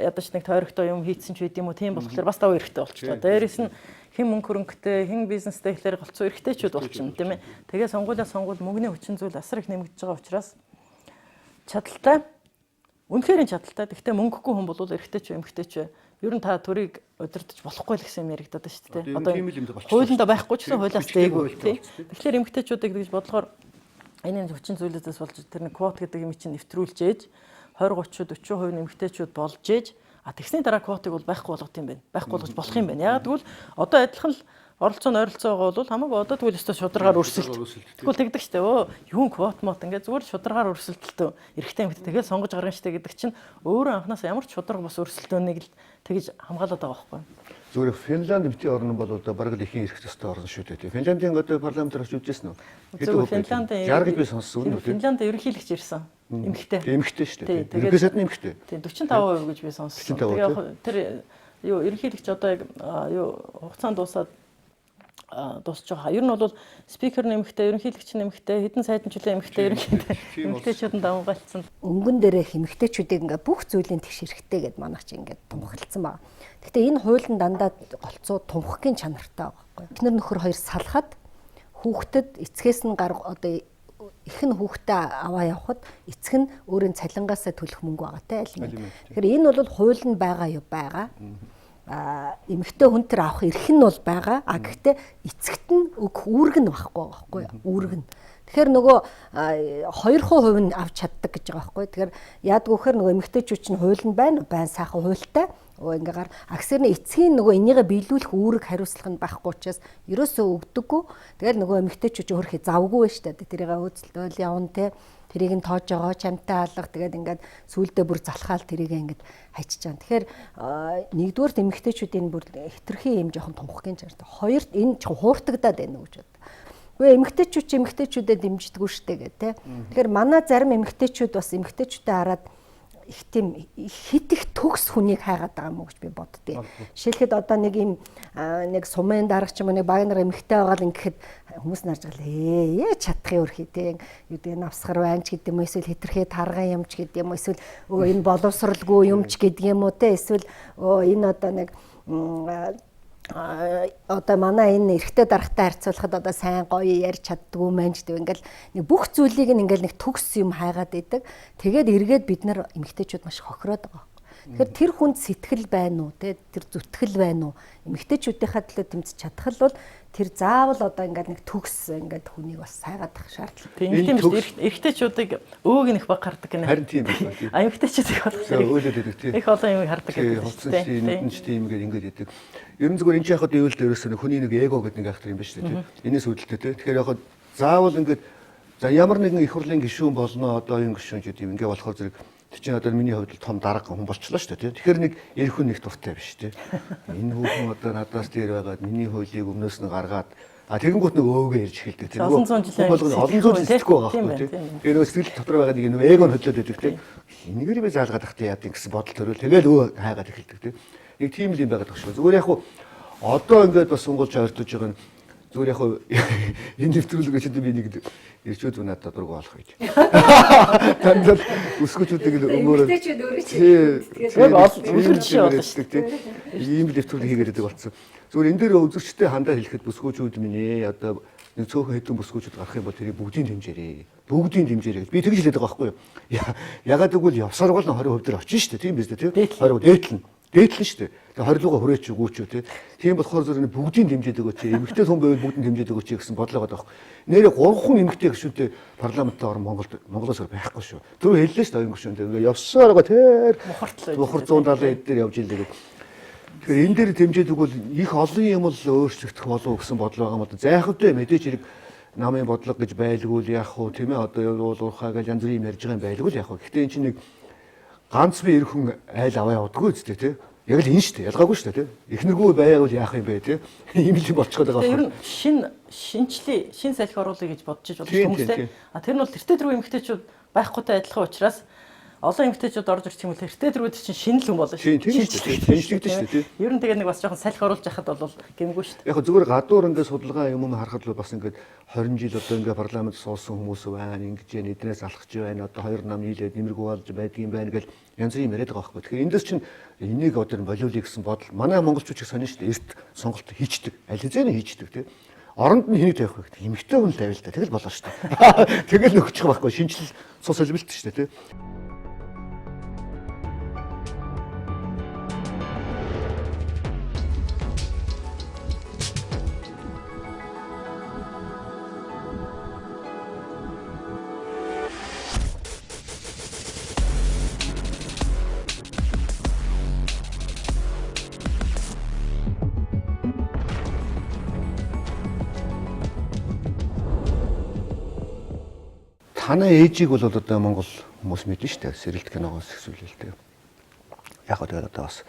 ядаж нэг тойрогтой юм хийцэн ч байд юм уу. Тийм болохоор бас даваа эрхтэй болчихлоо. Дээрээс нь хэн мөнгө хөрөнгөтэй, хэн бизнестэй гэхээр голцоо эрхтэйчүүд болчихно тийм ээ. Тэгээ сонгуулиа мөнгөний хүчин зүйл асар их нэмэгдэж байгаа учраас чадaltaй үнэхээр чадaltaй. Гэхдээ мөнгөгүй хүн бол эрхтэй ч эмхтэй ч ер нь та төрийг удирдах болохгүй л гэсэн юм яригдаад байна шүү дээ. Одоо хуулиндаа байхгүй ч гэсэн хуулиас дээгүүр тийм. Тэгэхээр эмхтэйчүүдийг гэж бодлохоор энэ хүчин зүйлүүдээс болж тэр нэг квот гэдэг юм чинь нэвтрүүлж ээж 20 30 40% эмэгтэйчүүд болж ээж тэгсний дараа квотыг бол байхгүй болгох юм байна. Байхгүй болгож болох юм байна. Яагаад гэвэл одоо адилхан л оролцооны ойролцоогоо бол хамаагүй одоо тэгвэл өстой шударгаар өрсөлт. Тэгвэл тэгдэг штэ. Юун квот мот ингээд зүгээр шударгаар өрсөлтөлтөө эрэгтэй эмэгтэй тэгэл сонгож гаргана штэ гэдэг чинь өөрөө анханаас ямар ч шударга бас өрсөлдөөнийг л тэгж хамгаалаад байгаа байхгүй. Зүгээр Финланд эмэгтэй орн бол одоо бараг л ихийн эрх төстэй орн шүү дээ. Финландын одоо парламент орж үзсэн үү? Зөв Финландын 60 гэж би сонссон үү? Финландын ерөнхийлөгч ирсэн. Эмэгтэй. Эмэгтэй шүү дээ. Ерөнхий сайдны эмэгтэй. Тийм 45% гэж би сонссон. Тэгээ тэр ерөнхийлөгч одоо яг хугацаанд дуусаад дуусч байгаа. Ер нь бол спикер нэмэгтэй, ерөнхийлөгч нэмэгтэй, хэдэн сайдын чөлөө нэмэгтэй, эмэгтэйчүүд нь давмгайлцсан. Өнгөн дээрх эмэгтэйчүүдийг ингээ бүх зүйлийн тэгш хэрэгтэй гэдээ манайх чи ингээ тунхагласан байна. Гэхдээ энэ хуулийн дандаа голцоо тунхагийн чанартай байгаа байхгүй. Эхнэр нөхөр хоёр салахад хүүхдэд эцгээс нь одоо их нь хүүхдээ аваа явахад эцэг нь өөрийн цалингаасаа төлөх мөнгө байгаатай аль юм. Тэгэхээр энэ бол хууль нь байгаа. Эмэгтэй хүн тэр авах эрх нь бол байгаа. Гэхдээ эцэгт нь өгөх үүрэг нь байхгүй. Үүрэг нь. Тэгэхээр нөгөө 2% нь авч чаддаг гэж байгаа байхгүй. Тэгэхээр яадгүй хэр нөгөө эмэгтэйчүүд чинь хууль нь байна сайхан хуультай. ингээ аксерны эцгийн нөгөө энийгээ биелүүлэх үүрэг хариуцлага нь байхгүй учраас ерөөсөө өгдөггүй. Тэгэл нөгөө эмэгтэйчүүд өөрхий завгүй байж та тэрийг өөцөлтөөл явна те. Тэрийг нь тоож байгаа чамтай алга тэгээд ингээд сүулдэ бүр залхаал тэрийг ингээд хайчиж байгаа. Тэгэхээр нэгдүгээр эмэгтэйчүүдийн бүр хитрхи юм жоохон тунхгийн чарт. Хоёрт энэ хууртагдаад байна уу гэж бод. Үгүй эмэгтэйчүүдэд дэмждэггүй штэ гэх те. Тэгэхээр манай зарим эмэгтэйчүүд бас эмэгтэйчүүдэд хараад их тийм хит их төгс хүнийг хайгаад байгаа юм уу гэж би боддیں۔ Жишээлхэд одоо нэг юм нэг сумын дарагч юм нэг багнаар эмэгтэй байгаа л ингэхэд хүмүүс нарж галээ чадахын өрхий те юу гэдэг навсгар байна ч гэдэг юм эсвэл хитрхээ тарган юм ч гэдэг юм эсвэл энэ боловсралгүй юм ч гэдэг юм уу те эсвэл энэ одоо нэг одоо манай энэ эрэгтэй даргатай харьцуулахад одоо сайн гоё ярьж чаддгүй мэн ч гэдэг ингээл нэг бүх зүйлийг ингээл нэг төгс юм хайгаад идэг. Тэгээд эргээд бид нар эмэгтэйчүүд маш хохироод байгаа. Тэгэхээр тэр хүнд сэтгэл байна уу те тэр зүтгэл байна уу эмэгтэйчүүдийнхаа төлөө тэмцэж чадах л бол тэр заавал одоо ингээд нэг төгс ингээд хүнийг бас сайгаад ах шаардлага. Тийм эрэгтэйчүүдийг өөг нэг баг хардаг гэнэ. Харин тийм байна. Эмэгтэйчүүдийг болох тийм. Их олон юм хардаг гэдэг тийм. Нүдэн ч тийм ингээд идэг. Ерөн зүгээр энэ яхад ивэл дээрээс нэг хүний нэг эго гэдэг нэг ахтар юм байна шүү дээ. Энэс үүдэлтэй те. Тэгэхээр яхад заавал ингээд за ямар нэгэн их хурлын гишүүн болно одоо энэ гишүүн гэдэг юм ингээд болохоор зэрэг чинь одоо миний хувьд том дарга хүн болчлоо шүү дээ. Тэгэхээр нэг ярих хүн нэг дуртай биш те. Энэ хүүхэн одоо надаас дээр байгаад миний хуулийг өмнөөс нь гаргаад тэгэнгүүт нэг өөгөө ярьж эхэлдэг те. Олон зуун жилийн сэтгэхгүй байгаа байхгүй те. Тэр нөө сэтгэл дотор байгаа нэг нөө эго нь хөдлөд байдаг те. Энийгээр би заалгаад ахтай яа гэсэн бодол төрөл тэгэл өө хайгаад эхэлдэг те. Нэг тийм л юм байгаад багш. Зүгээр яг хуу одоо ингээд бас сунгуулж ойртож байгаа нь зүгээр яг хуу энэ нэвтрүүлэг чинь би нэг ирчүүд надад дургу болох гэж. Тандал өсгөчүүдийг л өмөрөө. Эмэгтэйчүүд өөрөө үлгэр жишээ болно шүү дээ. Ийм л нэвтрүүлэг хийгээд байдаг болсон. Зүгээр энэ дээр үзэгчтэй хандаа хэлэхэд бүсгүүчүүд минь одоо нэг цөөхөн хэдэн бүсгүүчүүд гарах юм бол тэрийг бүгдийг дэмжээрэй. Бүгдийг дэмжээрэй. Би тэгж хэлээд байгаа байхгүй юу? Ягаад гэвэл явсаргал нь 20% дээр очиж шүү дээ. Тийм биз дээ тийм. 20% дээдлэн. Дээдлэн шүү дээ. Тэгээ 20-лугаа хүрээч өгөөч үү тийм. Тийм болохоор зөв бүгдийг дэмжиж өгөөч. Эмэгтэй хүн байвал бүгдийг дэмжиж өгөөч гэсэн бодлоо байгаа байхгүй. Нэрээ 3 хүн эмэгтэй гишүүнтэй парламентад орон Монголоос байхгүй шүү. Тэр хэллээ шүү дээ энэ гишүүнтэй. Ингээ явсаар байгаа тэр мухар 170 дээр явж ийлээ гэдэг. Тэгэхээр энэ дээр дэмжиж өгвөл их олон юм л өөрчлөгдөх болов гэсэн бодлоо байгаа юм да. Зайхавтай мэдээж хэрэг намын бодлого гэж байлгүй л яах вэ тийм ээ одоо уулуурхаа гэж янз бүрийн юм ярьж байгаа юм байлгүй л яах вэ. Гэхдээ эн чинь нэг ганц би эр хүн айл аваа явдаггүй үстэй тийм. Яг л энэ шүү дээ. Ялгаагүй шүү дээ тийм. Эхнэргүй байвал яах юм бэ тийм. Ийм л юм болчиход байгаа байна. Тэр шин салхи оруулъя гэж бодож иж болох хүмүүстэй. Тэр нь бол тэртээ дөрөв эмэгтэйчүүд байхгүйтэй адилхан учраас олон эмэгтэйчүүд орж ирчих юм бол тэртээ дөрөвд чинь шинэ л хүн болно шүү. Шинжлэгдэж шүү дээ. Ер нь тэгээ нэг бас жоохон салхи оруулж яхад бол гэмгүй шүү. Яг зүгээр гадуур ингээд судалгаа юм харахад л бас ингээд 20 жил одоо ингээд парламент суусан хүмүүс байна. Ингэж эднээс алхаж байна. Одоо хоёр нам нийлээд нэмэргүй болж байдгийн байна гэж янз бүрийн яриад байгаа байхгүй. Тэгэхээр эндээс чинь энийг одоо болиулъя гэсэн бодол манай монголчууд ч сонин шүү дээ. Эрт сонголт хийчдэг. Аль хэзээ хийчдэг тийм. Оронд нь хэнийг тавих вэ гэдэг. Эмэгтэй хүн тавил та. Тэгэл болоо шүү дээ. Тэгэл өгчих байхгүй. Шинжлэл цус солилболт шүү дээ тийм. Танай ээжийг бол одоо Монгол хүмүүс мэднэ шүү дээ. Сэрэлт киногоос хэсүүлэлтэй. Яг одоо бас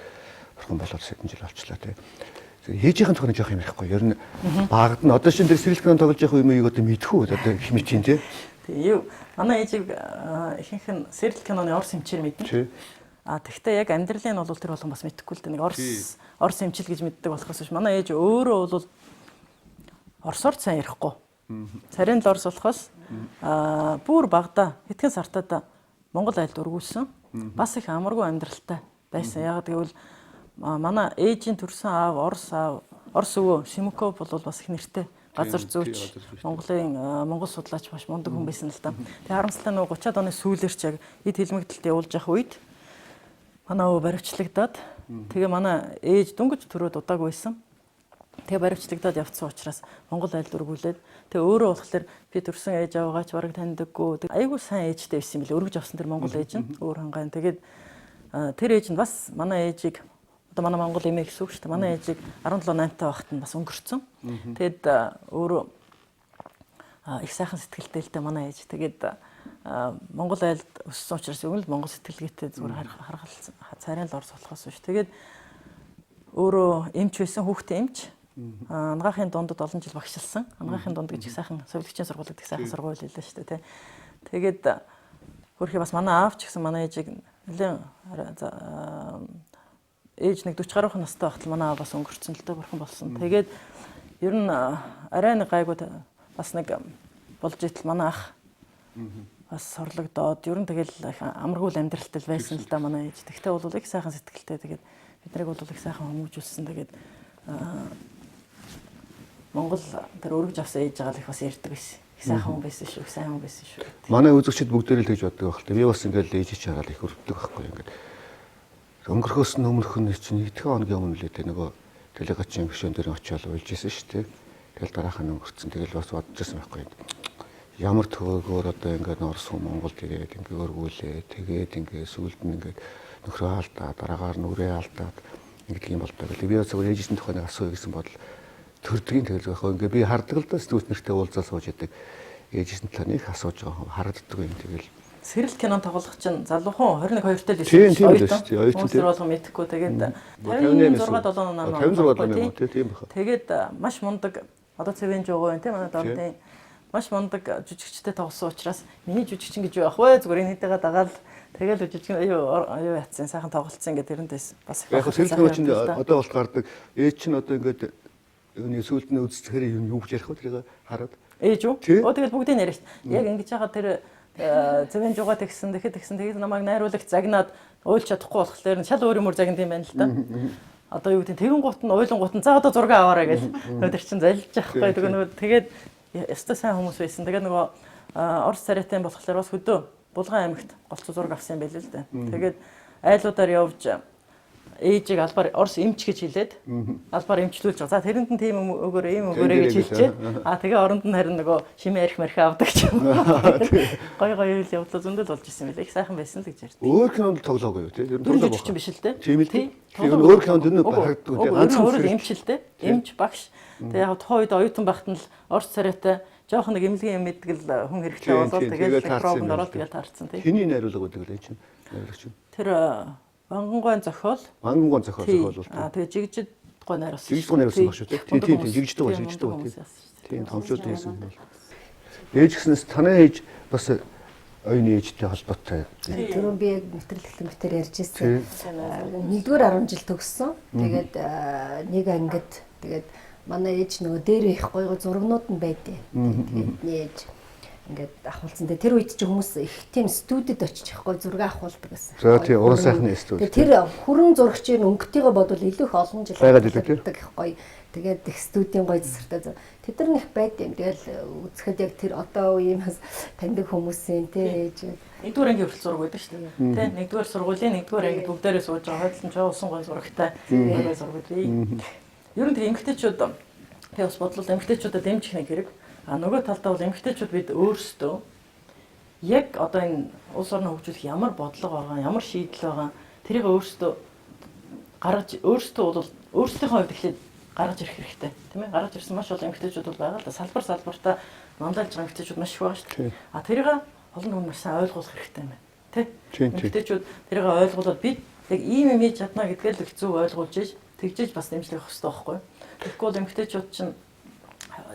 бурхан болоод хэдэн жил болчлаа тий. Ээжийнхэн тохиолж явах юм ярихгүй. Ер нь багад нь одоо шинэ сэрэлт кино тоглож явах юмыг одоо мэдхүү одоо их мэдчин тий. Тэг. Манай ээжийг ихэнх нь сэрэлт киноны орс эмчээр мэднэ. Тэгвэл яг амьдралын нь бол тэр болгон бас мэдэхгүй л дээ. Нэг орс эмчил гэж мэддэг болохоос биш. Манай ээж өөрөө бол орсоор сайн ярихгүй. Царийн л орс болохоос бүр багада хэдхэн сартаа Монгол айлд өргүүлсэн. Бас их амаргүй амьдралтай байсан. Яг гэвэл манай ээжийн төрсөн аав Орс өвөө Шимуков бол бас их нэртэй газар зүйч Монгол судлаач маш мундаг хүн байсан л да. Тэгээ харамсалтай нөгөө 30-аад оны сүүлэрч яг эд хэлмэгдэлд явуулж явах үед манай өвөө баривчлагдаад тэгээ манай ээж дөнгөж төрөөд удаагүй байсан. Тэгээ баривчлагдаад явцсан учраас Монгол айлд өргүүлээд тэгээ өөрөө болохоор би төрсөн ээж аваагач бараг таньдаггүй. Айгуу сайн ээжтэй байсан юм билээ. Өргөж авсан тэр Монгол ээж нь өөр хангаан. Тэгээд тэр ээж нь бас манай ээжийг одоо манай Монгол эмээ гэсэн үг шүү дээ. Манай ээжийг 17 8 байхад нь бас өнгөрцөн. Тэгээд өөрөө их сайхан сэтгэлтэй л дээ манай ээж. Тэгээд Монгол айлд өссөн учраас юм л Монгол сэтгэлгээтэй зүгээр харгалсан царийн л орс болохоос биш. Тэгээд өөрөө эмч байсан, хүүхдээ эмч. Анагаахын дундад олон жил багшилсан. Анагаахын дунд гэж их сайхан совилгчийн сургууль гэдэг сайхан сургууль хэлээ шүү дээ. Тэгээд хөрхи бас манай аав ч гэсэн манай ээжийг нэлээд ээж нэг 40 гаруй настай байхад манай аав бас өнгөрцөн л дээ бурхан болсон. Тэгээд ер нь арай нэг гайгүй бас нэг болж итэл манай ах бас сорлогдоод ер нь тэгэл амаргүй амьдралтай байсан л да манай ээж. Тэгтээ бол их сайхан сэтгэлтэй тэгээд биднийг бол их сайхан хүмүүжүүлсэн. Тэгээд Монгол тэр өргөж авсан ээж байгаа л их бас ярьдаг байсан. Их сайхан хүн байсан шүү, сайн хүн байсан шүү. Манай үзэгчид бүгдээрээ л тэгж боддог байх л. Би бас ингээл ээж чагаал их өрөвдөг байхгүй ингээд. Өнгөрөхөөс нь өмнөх нь чинь 1 хоногийн өмнө л дээ нөгөө делегацийн гишүүн дээр очиод уйлж исэн шүү дээ. Тэгэл дараах нь өнгөрцөн. Тэгэл бас бодож байсан байхгүй. Ямар төвөөгөр одоо ингээд Орос хүн Монголд ирээд ингээд өргүүлээ. Тэгээд ингээд сүүлд нь ингээд нөхрөө алдаа, дараагаар нүрээ алдаад ингээд юм болдог. Би бас ээжийн тухай нэг асууя гэсэн бодол төрдгийн тэгэл байх. Ингээд би хардаг л да сэтгүүл нэртэй уулзаа сууж идэг. Ээжийн талаар нэг асууж байгаа харагддаг юм тэгэл. Сэрэл кинон тоглох чинь залуухан 21 2 тэл ирсэн. Оюутан тэр болгоо мэдхгүй. Тэгээд 56 7 нам. 56 тийм баха. Тэгээд маш мундаг одоо цэвэн жогоо байна тийм манай дордын маш мундаг жүжигчтэй тоглосон учраас миний жүжигчин гэж байх вэ? Зүгээр энэ хэдийгээ дагаал тэгэл жүжигчин аюу яатсан сайхан тоглолцсон гэдэг тэрнээс бас яг сэрэл чинь одоо бол гардаг. Ээж чинь одоо ингээд өний сүлд нь үзчихээр юу гэж ярих вэ тэрийг хараад. Ээж юу? Тэгэл бүгдийг яриа шүү. Яг ингэж байгаа тэр зэвэн жугаа тэгсэн тэгээд намайг найруулагч загнаад уйлж чадахгүй болохоор шал өөр юмөр загнад юм байна л да. Одоо юу гэдэг тэгэн гут нь уйлангууд нь за одоо зураг аваарай гэж өнөдөр чинь залж яахгүй тэгээд яста сайн хүмүүс байсан. Тэгээд нөгөө Орос царайтай болохоор бас хөдөө Булган аймагт голцоо зураг авсан юм байл л да. Тэгээд айлуудаар явж ээжийг албаар Орос эмч гэж хэлээд албаар эмчлүүлж байгаа. За тэрэнд нь тийм өгөөрэй, ийм өгөөрэй гэж хэлчихээд тэгээ оронд нь харин нөгөө шимээ арх марх авдаг ч юм. Гой үйл явдлаа зөндөл болж исэн байлээ. Их сайхан байсан л гэж ярьдаг. Өөр кинонд тоглоогүй юу те? Тэр тоглоо чинь биш л те. Тийм л тийм. Өөр кинонд энэ харагддаг те. Ганцхан өөр эмч л те. Эмч багш. Тэгээ яг тухайн үед оюутан байхад нь л Орос царайтай жоохон нэг эмнэлгийн юм мэддэг л хүн хэрэгтэй болоод тэгээд пробнд ороод тэгээд таарсан те. Хэний найруулга гэдэг л энэ чинь найруулагч. Тэр Вангуан зохиол. Вангуан зохиол. Тэгээ жигжид гоо найруулсан. Жигжид гоо найруулсан баг шүү те. Тийм жигжид гоо. Тийм томчууд байсан юм бол. Ээж гиснээс танай ээж бас оюуны ээжтэй холбоотой. Түрүүн би нэвтрүүлэг мэтэр ярьж ирсэн. 1-р 10 жил төгссөн. Тэгээд нэг ангид тэгээд манай ээж нөгөө дээр их гоё зургнууд нь байдээ. Тэгээд нээж ингээд ахуулсан. Тэр үед чи хүмүүс их тийм студид очиж ихгүй зураг ахуулдаг гэсэн. За тийм уран сайхны студи. Тэр хүрэн зурагчийн өнгөтэйгөө бодвол илүү их олон жил байдаг их гоё. Тэгээд их студийн гоё засартай. Тэд нар их байд юм. Тэгэл үзэхэд яг тэр одоо үеийнээс таньдаг хүмүүсийн тий ээж. 1-р ангийн хүртэл зураг байдаг шүү дээ. Тий 1-р сургуулийн 1-р анги бүгдээрээ сууж байгаа. Хойдлон ч усан гоё зурагтай гоё зураг байдаг. Ер нь тэр эмгтээчүүд би бас бодлоо эмгтээчүүдэд дэмжих нэг хэрэг. Нөгөө талдаа бол эмгтээчүүд бид өөрсдөө яг одоо энэ улс орноо хөгжүүлэх ямар бодлого байгаа, ямар шийдэл байгаа тэрийг өөрсдөө гаргаж өөрсдөө бол өөрсдийнхөө хувьд эхлээд гаргаж ирэх хэрэгтэй тийм ээ. Гаргаж ирсэн маш олон эмгтээчүүд бол байгаа л да. Салбартаа мандалж байгаа эмгтээчүүд маш их байгаа шүү дээ. Тэрийг олон хүн маш сайн ойлгох хэрэгтэй юм байна. Тэ? Эмгтээчүүд тэрийг ойлгуулад бид яг ийм юм хийж чадна гэдгээр л их зөв ойлгуулж иж тэгжээж бас дэмжлэх хэрэгтэй байхгүй. Тэгэхгүй бол эмгтээчүүд чинь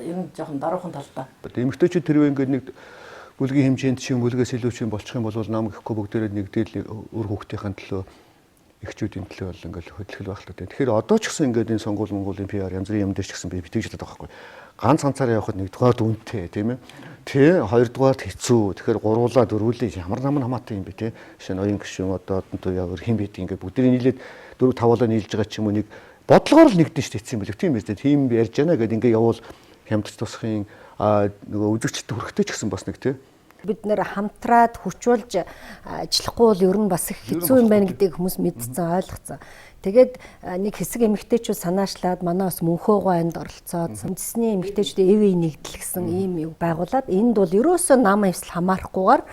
юм жоохон даруухан талдаа. Эмгтээчүүд тэр үе ингээд нэг бүлгийн хэмжээнд чинь бүлгээс илүү чинь болчих юм бол нам гэхгүй бүгдээрээ нэгдэл өр хүүхдийн төлөө эхчүүдийн төлөө бол ингээд хөдөлгөл байх л та. Тэгэхээр одоо ч гэсэн ингээд энэ сонгуул Монголын PR янз бүрийн юм дээр ч гэсэн би битгэж чаддаг байхгүй. Ганц ганцаараа явхад нэгдүгээр үнэтэй тийм ээ. Тэ хоёрдугаар хэцүү. Тэгэхээр гуруулаа дөрвөлээ ямар нам хамаатай юм бэ те. Жишээ нь оюун гишүүн одоо явар хэн бид ингээд бүгдийг нийлээд 4 5-аа нийлж байгаа ч юм уу нэг бодлогоор л нэгдэн шүү дээ юм билүү. Тийм биз дээ. Тийм ярьж байна гэд ингээд явуул хямдч тусахын нөгөө үзэгчд хүрэхтэй ч гэсэн бас нэг тийм бид нэр хамтраад хүчүүлж ажиллахгүй бол ер нь бас их хэцүү юм байна гэдгийг хүмүүс мэдсэн ойлгоцсон. Тэгээд нэг хэсэг эмэгтэйчүүд санаачлаад манаас мөнхөөгөө энд оролцоод үндэсний эмэгтэйчүүдийн эвээ нэгдэл гэсэн ийм юу байгуулад энд бол ерөөсөө нам эвсэл хамаарахгүйгээр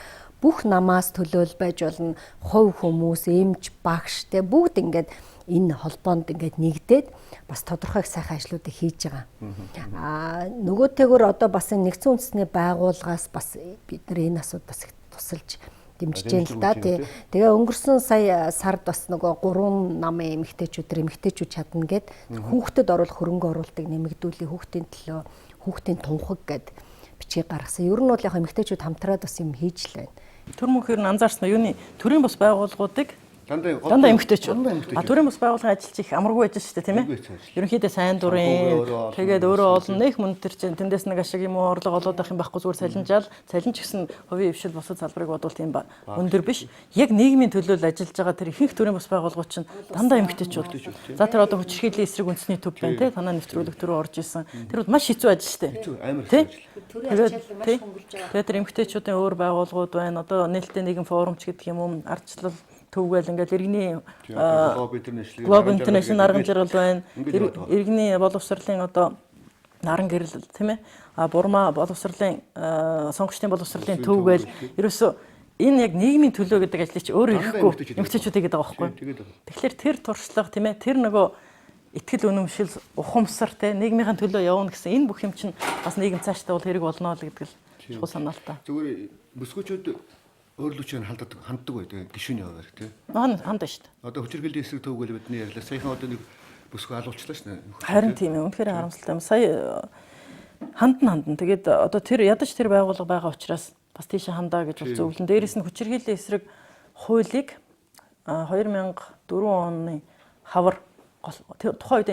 бүх намаас төлөөл байж болно. Хувь хүмүүс, эмч, багш те бүгд ингээд энэ холбоонд ингээд нэгдээд бас тодорхой их сайхан ажлуудыг хийж байгаа. Нөгөөтэйгөр одоо бас нэгдсэн үндэсний байгууллагаас бас бид нар энэ асуудал бас их тусалж дэмжиж байна л да. Тэгээ өнгөрсөн сая сард бас нөгөө 3 намын эмэгтэйчүүд чадна гэд хүүхдэд оруулах хөрөнгө оруулалтыг нэмэгдүүлээ, хүүхдийн төлөө хүүхдийн тунхаг гэд бичиг гаргасан. Ер нь бол яг эмэгтэйчүүд хамтраад бас юм хийж л байна. Төр мөнхөр нь анзаарсан юуны төрийн бас байгууллагуудыг дандаа эмэгтэйчүүд. Төрийн бас байгууллагын ажилч их амаргүй байж шүү дээ, тийм ээ. Ерөнхийдөө сайн дурын тэгээд өөрөө олон нэх мөн төр чинь тэндээс нэг ашиг юм уу орлого олоод байх юм байхгүй зүгээр цалинж гэсэн хувийн хвшил бусад салбарыг бодвол тийм өндөр биш. Яг нийгмийн төлөө ажиллаж байгаа тэр ихэнх төрийн бас байгууллагууд чинь дандаа эмэгтэйчүүд. За тэр одоо хүчирхийллийн эсрэг үндэсний төв байна, тийм танаа нэвтрүүлэг төрөө орж исэн. Тэр бол маш хэцүү ажил шүү дээ. Тэгээд тэр эмэгтэйчүүдийн өөр байгууллагууд байна. Одоо нээлттэй нэгэн форумч гэдэг юм уу, ардчлал төвгээл ингээд иргэний Глоб Интернэшнл арга жаргал байна. Иргэний боловсролын одоо наран гэрэл тийм ээ. Бурма боловсролын сонгогчдын боловсролын төвгээл ерөөсөө энэ яг нийгмийн төлөө гэдэг ажлыг чи өөрөө ирэхгүй эмэгтэйчүүд хийгээд байгаа байхгүй. Тэгэхээр тэр туршлага тийм ээ. Тэр нөгөө итгэл үнэмшил ухамсар тийм нийгмийн төлөө явна гэсэн энэ бүх юм чинь бас нийгэм цаашдаа бол хэрэг болно л гэдэг л чухал санаа л та. Зүгээр бүсгүүчүүд өөрлөчөөр ханддаг байдаг гишүүний хуваар тийм. Хандаа шүү дээ. Одоо хүчирхийллийн эсрэг төвгөл бидний ярьлаа. Саяхан одоо нэг бүсгүй алуулчлаа шнэ. Харин тийм ээ. Үнэхээр харамсалтай юм. Сая хандан. Тэгээд одоо тэр ядаж тэр байгууллага байгаа учраас бас тийшээ хандаа гэж бол зөвлөн. Дээрээс нь хүчирхийллийн эсрэг хуулийг 2004 оны хавар тухайн үед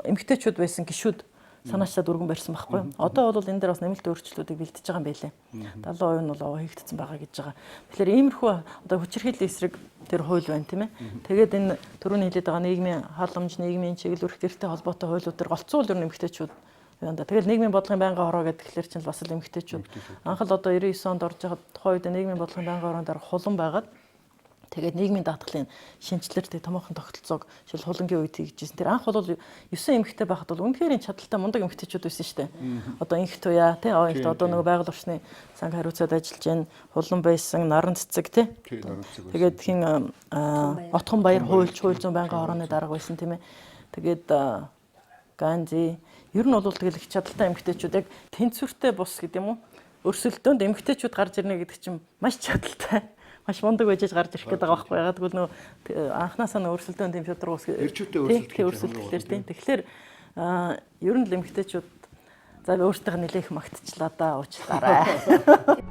эмэгтэйчүүд байсан гишүүд санаачтад өргөн барьсан байхгүй. Одоо бол энэ дээр бас нэмэлт өөрчлөлтүүдийг бэлдэж байгаа юм байлээ. 70% нь бол хийгдсэн байгаа гэж байгаа. Тэгэхээр иймэрхүү одоо хүчирхийллийн эсрэг тэр хууль байна тийм ээ. Тэгээд энэ түрүүний хэлээд байгаа нийгмийн халамж, нийгмийн чиглэл өрх гэртэй холбоотой хуулиуд төр голцуул ер нь эмэгтэйчүүд байна да. Тэгэл нийгмийн бодлогын байнгын хороо гэдэг тэгэхээр чинь бас л эмэгтэйчүүд. Анх л одоо 99 онд орж байгаа тухайн үед нийгмийн бодлогын байнгын хороонд дараа хулан байгаад тэгээд нийгмийн даатгалын шинжилэлээр тэг томоохон тогтолцоог шил хулангийн үед хийжсэн. Тэр анх бол 9 эмэгтэй байхад бол үнэхээр чадaltaй мундаг эмэгтэйчүүд байсан шүү дээ. Одоо инх туяа тий одоо нөгөө байгаль орчны санг хариуцаад ажиллаж байна. Хулан байсан, наран цэцэг тий. Тэгээд хин Отхон баяр хуульч хууль зүйн байнгын хорооны дарга байсан тийм ээ. Тэгээд Ганзи ер нь бол тэгэл их чадaltaй эмэгтэйчүүд яг тэнцвэртэй бус гэдэг юм уу? Өрсөлдөөнд эмэгтэйчүүд гарч ирнэ гэдэг чинь маш чадaltaй. Маш мундаг байж гарч ирэх гэдэг байгаа байхгүй. Ягаад гэвэл нөө анханасаа нөө өрсөлдөөн тийм шудраг ус өрсөлдөлтөөр тийм. Тэгэхээр ер нь л эмэгтэйчүүд за өөртөө нэлээх магтчлаа да уучлаарай.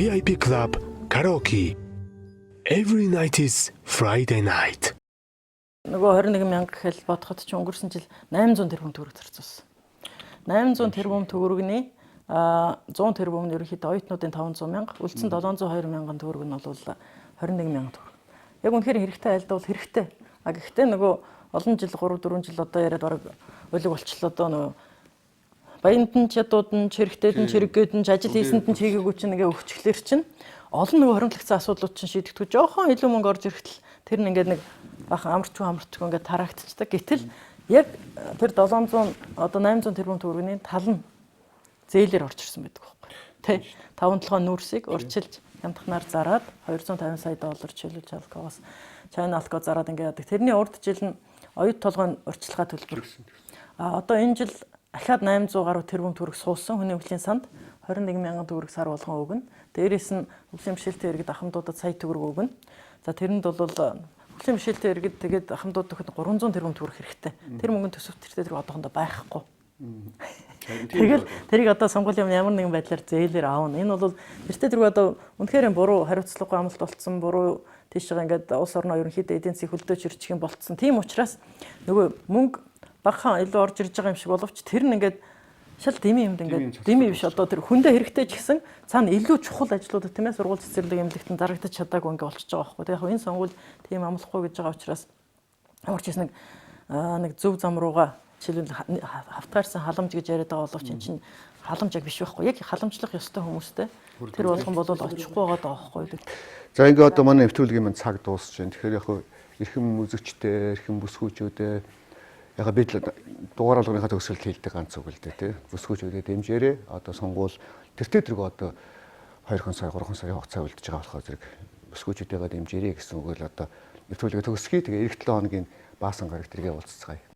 VIP Club Karaoke. Every night is Friday night. Нөгөө 21 мянга гэхэл бодоход ч өнгөрсөн жил 800 тэрбум төгрөг зарцуулсан. 800 тэрбум төгрөгний 100 тэрбум нь ерөнхийдөө оюутнуудын 500 мянга, үлдсэн 702 мянган төгрөг нь бол 21 мянга төгрөг. Яг үнэхээр хэрэгтэй айлдаа бол хэрэгтэй. Гэхдээ нөгөө олон жил 3 4 жил одоо яриад бараг өлөг болчлоо одоо нөгөө баянд нь чадууд нь чирэгтэйд нь чирэггээд нь ажил хийсэнд нь чигээгүй чинь ингээ өвчлөлөр чинь олон нөгөө хоримтлагдсан асуудлууд чинь шийдэгдэх жоохон илүү мөнгө орж ирэхтэл тэр нь ингээ нэг бахан амарчгүй ингээ тараагдчихдаг. Гэтэл яг тэр 700 одоо 800 тэрбум төгрөгийн тал нь зээлээр орж ирсэн байдаг байхгүй. Тэ 5-7 нүүрсийг урьдчилж хямдхнаар зараад 250 сая доллар чөлөөж алкогоос China алког зараад ингээ яадаг. Тэрний урд жил нь оюут толгойн урьдчилгаа төлбөр. Одоо энэ жил ахаад 800 гаруй тэрбум төгрөг суусан хүний өвлийн санд 21 мянган төгрөг сар болгон өгнө. Дээрээс нь өвлийн бишэлтийн иргэд ахмадуудад сая төгрөг өгнө. За тэрэнд бол өвлийн бишэлтийн иргэд тэгээд ахмадууд өгөхөд 300 тэрбум төгрөг хэрэгтэй. Тэр мөнгөнд төсөвт тэртээ одоохондоо байхгүй. Тэгэл тэрийг одоо сонгуулийн ямар нэгэн байдлаар зээлээр аавна. Энэ бол тэртээ тэргүй одоо үнэхээр буруу хариуцлагагүй амлалт болцсон, буруу тийшээ ингээд улс орноо ерөнхийдөө эдийн засгийг хөлдөөж ирчих юм болцсон. Тийм учраас нөгөө мөнгө багахан илүү орж ирж байгаа юм шиг боловч тэр нь ингээд шал дэмий юмд ингээд дэмий биш одоо тэр хүндээ хэрэгтэй ч гэсэн цаана илүү чухал ажлуудад тийм ээ сургууль цэцэрлэг эмнэлэгтэн дарагдаж чадаагүй ингээд болчихж байгаа байхгүй. Яг энэ сонгуул тийм амлахгүй гэж байгаа учраас ямар ч гэсэн нэг зөв зам руугаа жишээлбэл хавтгаарсан халамж гэж яриад байгаа боловч энэ чинь халамж яг биш байхгүй. Яг халамжлах ёстой хүмүүстэй тэр болгон бол очихгүй байгаа байхгүй. За ингээд одоо манай нэвтрүүлгийн маань цаг дуусч байна. Тэгэхээр яг эрхэм үзэгчтэй, эрхэм бүсгүүчүүдээ яг бид дугаар алганы төгсгөлд хэлдэг ганц үг л дээ тий. Бүсгүүчүүдэд дэмжээрэй. Одоо сонгуул тэртээ тэрг одоо 2 сая 3 сарын хугацаа үлдэж байгаа болохоор зэрэг бүсгүүчүүдээ дэмжээрэй гэсэн үг л одоо нэвтрүүлгээ төгсгий. Тэгээ эх 7 хоногийн баасан гарагт тэргээ уулзцгаая.